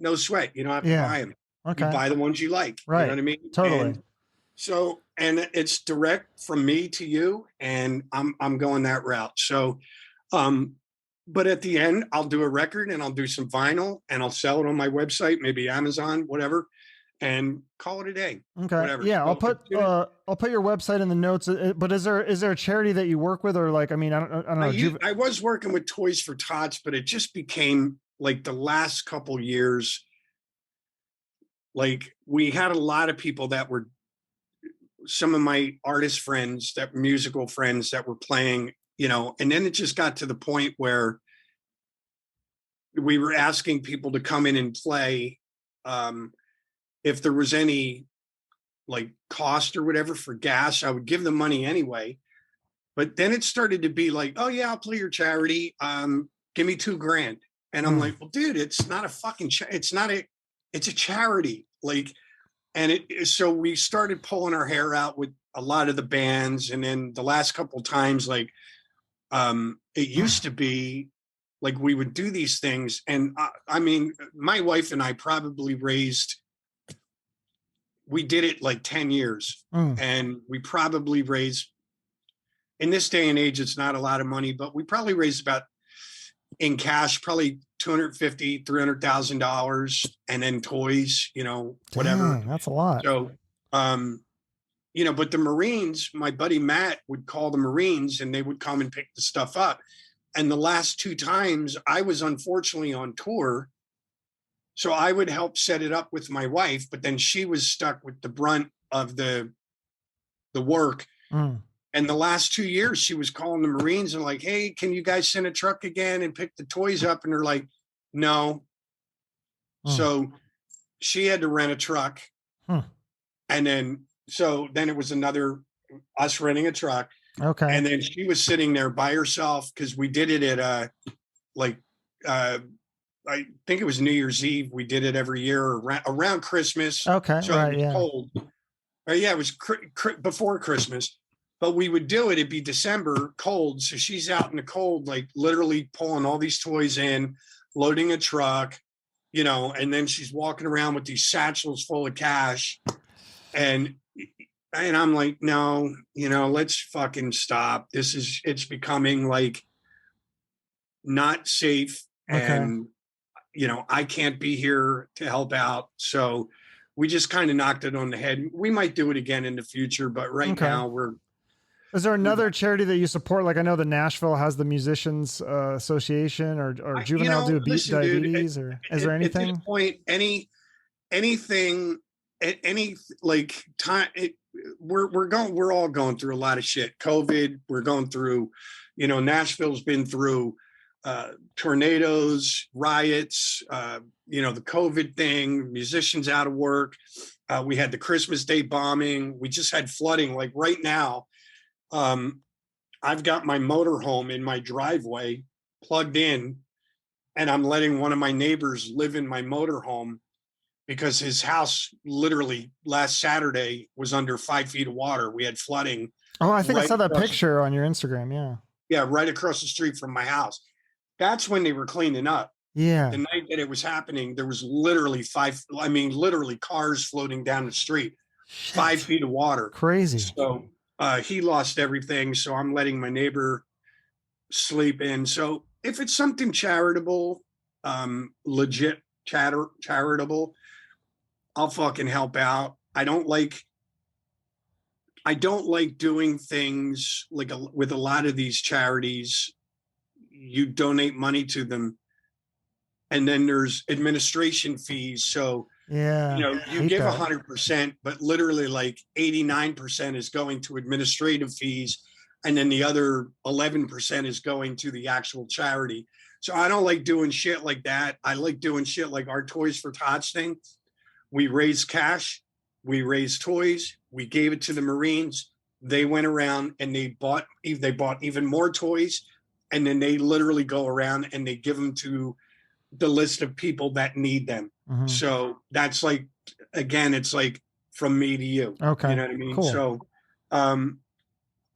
no sweat. You don't have to buy them. Okay. You buy the ones you like. Right. You know what I mean? Totally. And it's direct from me to you, and I'm going that route. So, but at the end, I'll do a record and I'll do some vinyl and I'll sell it on my website, maybe Amazon, whatever, and call it a day. Okay. Whatever. Yeah. I'll put your website in the notes, but is there a charity that you work with, or like, I mean, I don't know. I was working with Toys for Tots, but it just became like the last couple years. Like we had a lot of people that were some of my artist friends, that musical friends that were playing, you know, and then it just got to the point where we were asking people to come in and play. If there was any like cost or whatever for gas, I would give them money anyway. But then it started to be like, oh yeah, I'll play your charity. Give me $2,000. And I'm like, well, dude, it's not a fucking, it's a charity. Like, and so we started pulling our hair out with a lot of the bands. And then the last couple of times, like, it used to be like we would do these things, and I mean, my wife and I probably we did it like 10 years, and we probably raised, in this day and age, it's not a lot of money, but we probably raised about, in cash, probably $250,000, $300,000, and then toys, you know, whatever. Dang, that's a lot. So, you know, but the Marines, my buddy Matt would call the Marines and they would come and pick the stuff up. And the last 2 times I was unfortunately on tour. So I would help set it up with my wife, but then she was stuck with the brunt of the work. And the last 2 years she was calling the Marines and like, hey, can you guys send a truck again and pick the toys up? And they're like, no. So she had to rent a truck. And then, so then it was us renting a truck. Okay. And then she was sitting there by herself because we did it at I think it was New Year's Eve. We did it every year around Christmas. Okay. So right. it was Yeah. cold. Yeah, it was before Christmas. But we would do it. It'd be December, cold. So she's out in the cold, like literally pulling all these toys in, loading a truck, and then she's walking around with these satchels full of cash. And I'm like, no, let's fucking stop. It's becoming like not safe. Okay. And, I can't be here to help out. So we just kind of knocked it on the head. We might do it again in the future, but right now Is there another charity that you support? Like I know the Nashville has the Musicians Association or Juvenile Diabetes, or is there anything? At this point, anything, any like time, we're all going through a lot of shit. COVID, we're going through, Nashville's been through tornadoes, riots, the COVID thing, musicians out of work. We had the Christmas Day bombing. We just had flooding. Like right now, I've got my motorhome in my driveway plugged in, and I'm letting one of my neighbors live in my motorhome because his house literally last Saturday was under 5 feet of water. We had flooding. Oh, I think I saw that picture on your Instagram. Yeah. Yeah. Right across the street from my house. That's when they were cleaning up. Yeah. The night that it was happening, there was literally cars floating down the street, 5 feet of water. Crazy. So he lost everything. So I'm letting my neighbor sleep in. So if it's something charitable, legit charitable, I'll fucking help out. I don't like doing things like with a lot of these charities. You donate money to them, and then there's administration fees. So yeah, you give 100%, but literally like 89% is going to administrative fees, and then the other 11% is going to the actual charity. So I don't like doing shit like that. I like doing shit like our Toys for Tots thing. We raised cash, we raised toys, we gave it to the Marines. They went around and they bought even more toys. And then they literally go around and they give them to the list of people that need them. Mm-hmm. So that's like, again, it's like from me to you. Okay. You know what I mean? Cool. So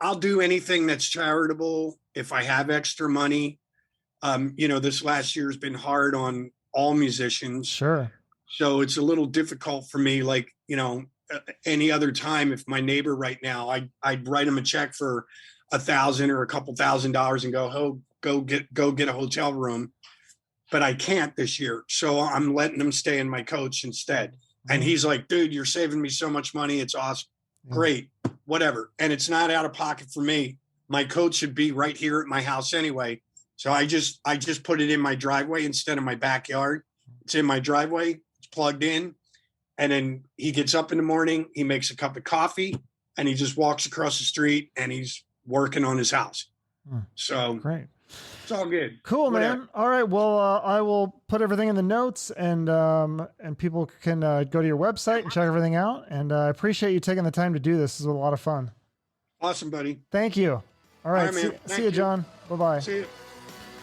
I'll do anything that's charitable if I have extra money. This last year has been hard on all musicians. Sure. So it's a little difficult for me. Like, any other time, if my neighbor right now, I'd write him a check for $1,000 or a couple $1,000 and go get a hotel room, but I can't this year. So I'm letting him stay in my coach instead. And he's like, dude, you're saving me so much money. It's awesome. Yeah. Great. Whatever. And it's not out of pocket for me. My coach should be right here at my house anyway. So I just put it in my driveway instead of my backyard. It's in my driveway. It's plugged in. And then he gets up in the morning, he makes a cup of coffee, and he just walks across the street and he's working on his house. So great. It's all good. Cool, man. All right. Well, I will put everything in the notes, and people can go to your website and check everything out. And I appreciate you taking the time to do this. This was a lot of fun. Awesome, buddy. Thank you. All right. See you, John. Bye-bye. See you.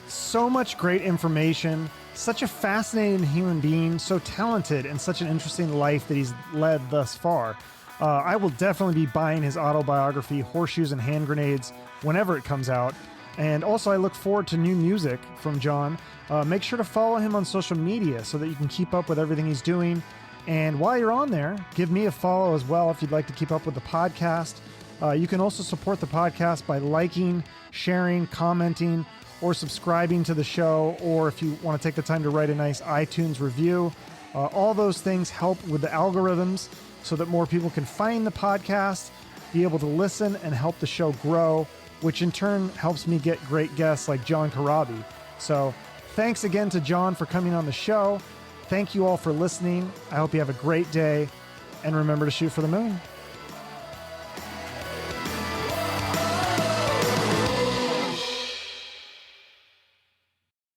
So much great information. Such a fascinating human being. So talented, and such an interesting life that he's led thus far. I will definitely be buying his autobiography, Horseshoes and Hand Grenades, whenever it comes out. And also, I look forward to new music from John. Make sure to follow him on social media so that you can keep up with everything he's doing. And while you're on there, give me a follow as well if you'd like to keep up with the podcast. You can also support the podcast by liking, sharing, commenting, or subscribing to the show. Or if you want to take the time to write a nice iTunes review. All those things help with the algorithms so that more people can find the podcast, be able to listen, and help the show grow, which in turn helps me get great guests like John Corabi. So thanks again to John for coming on the show. Thank you all for listening. I hope you have a great day, and remember to shoot for the moon.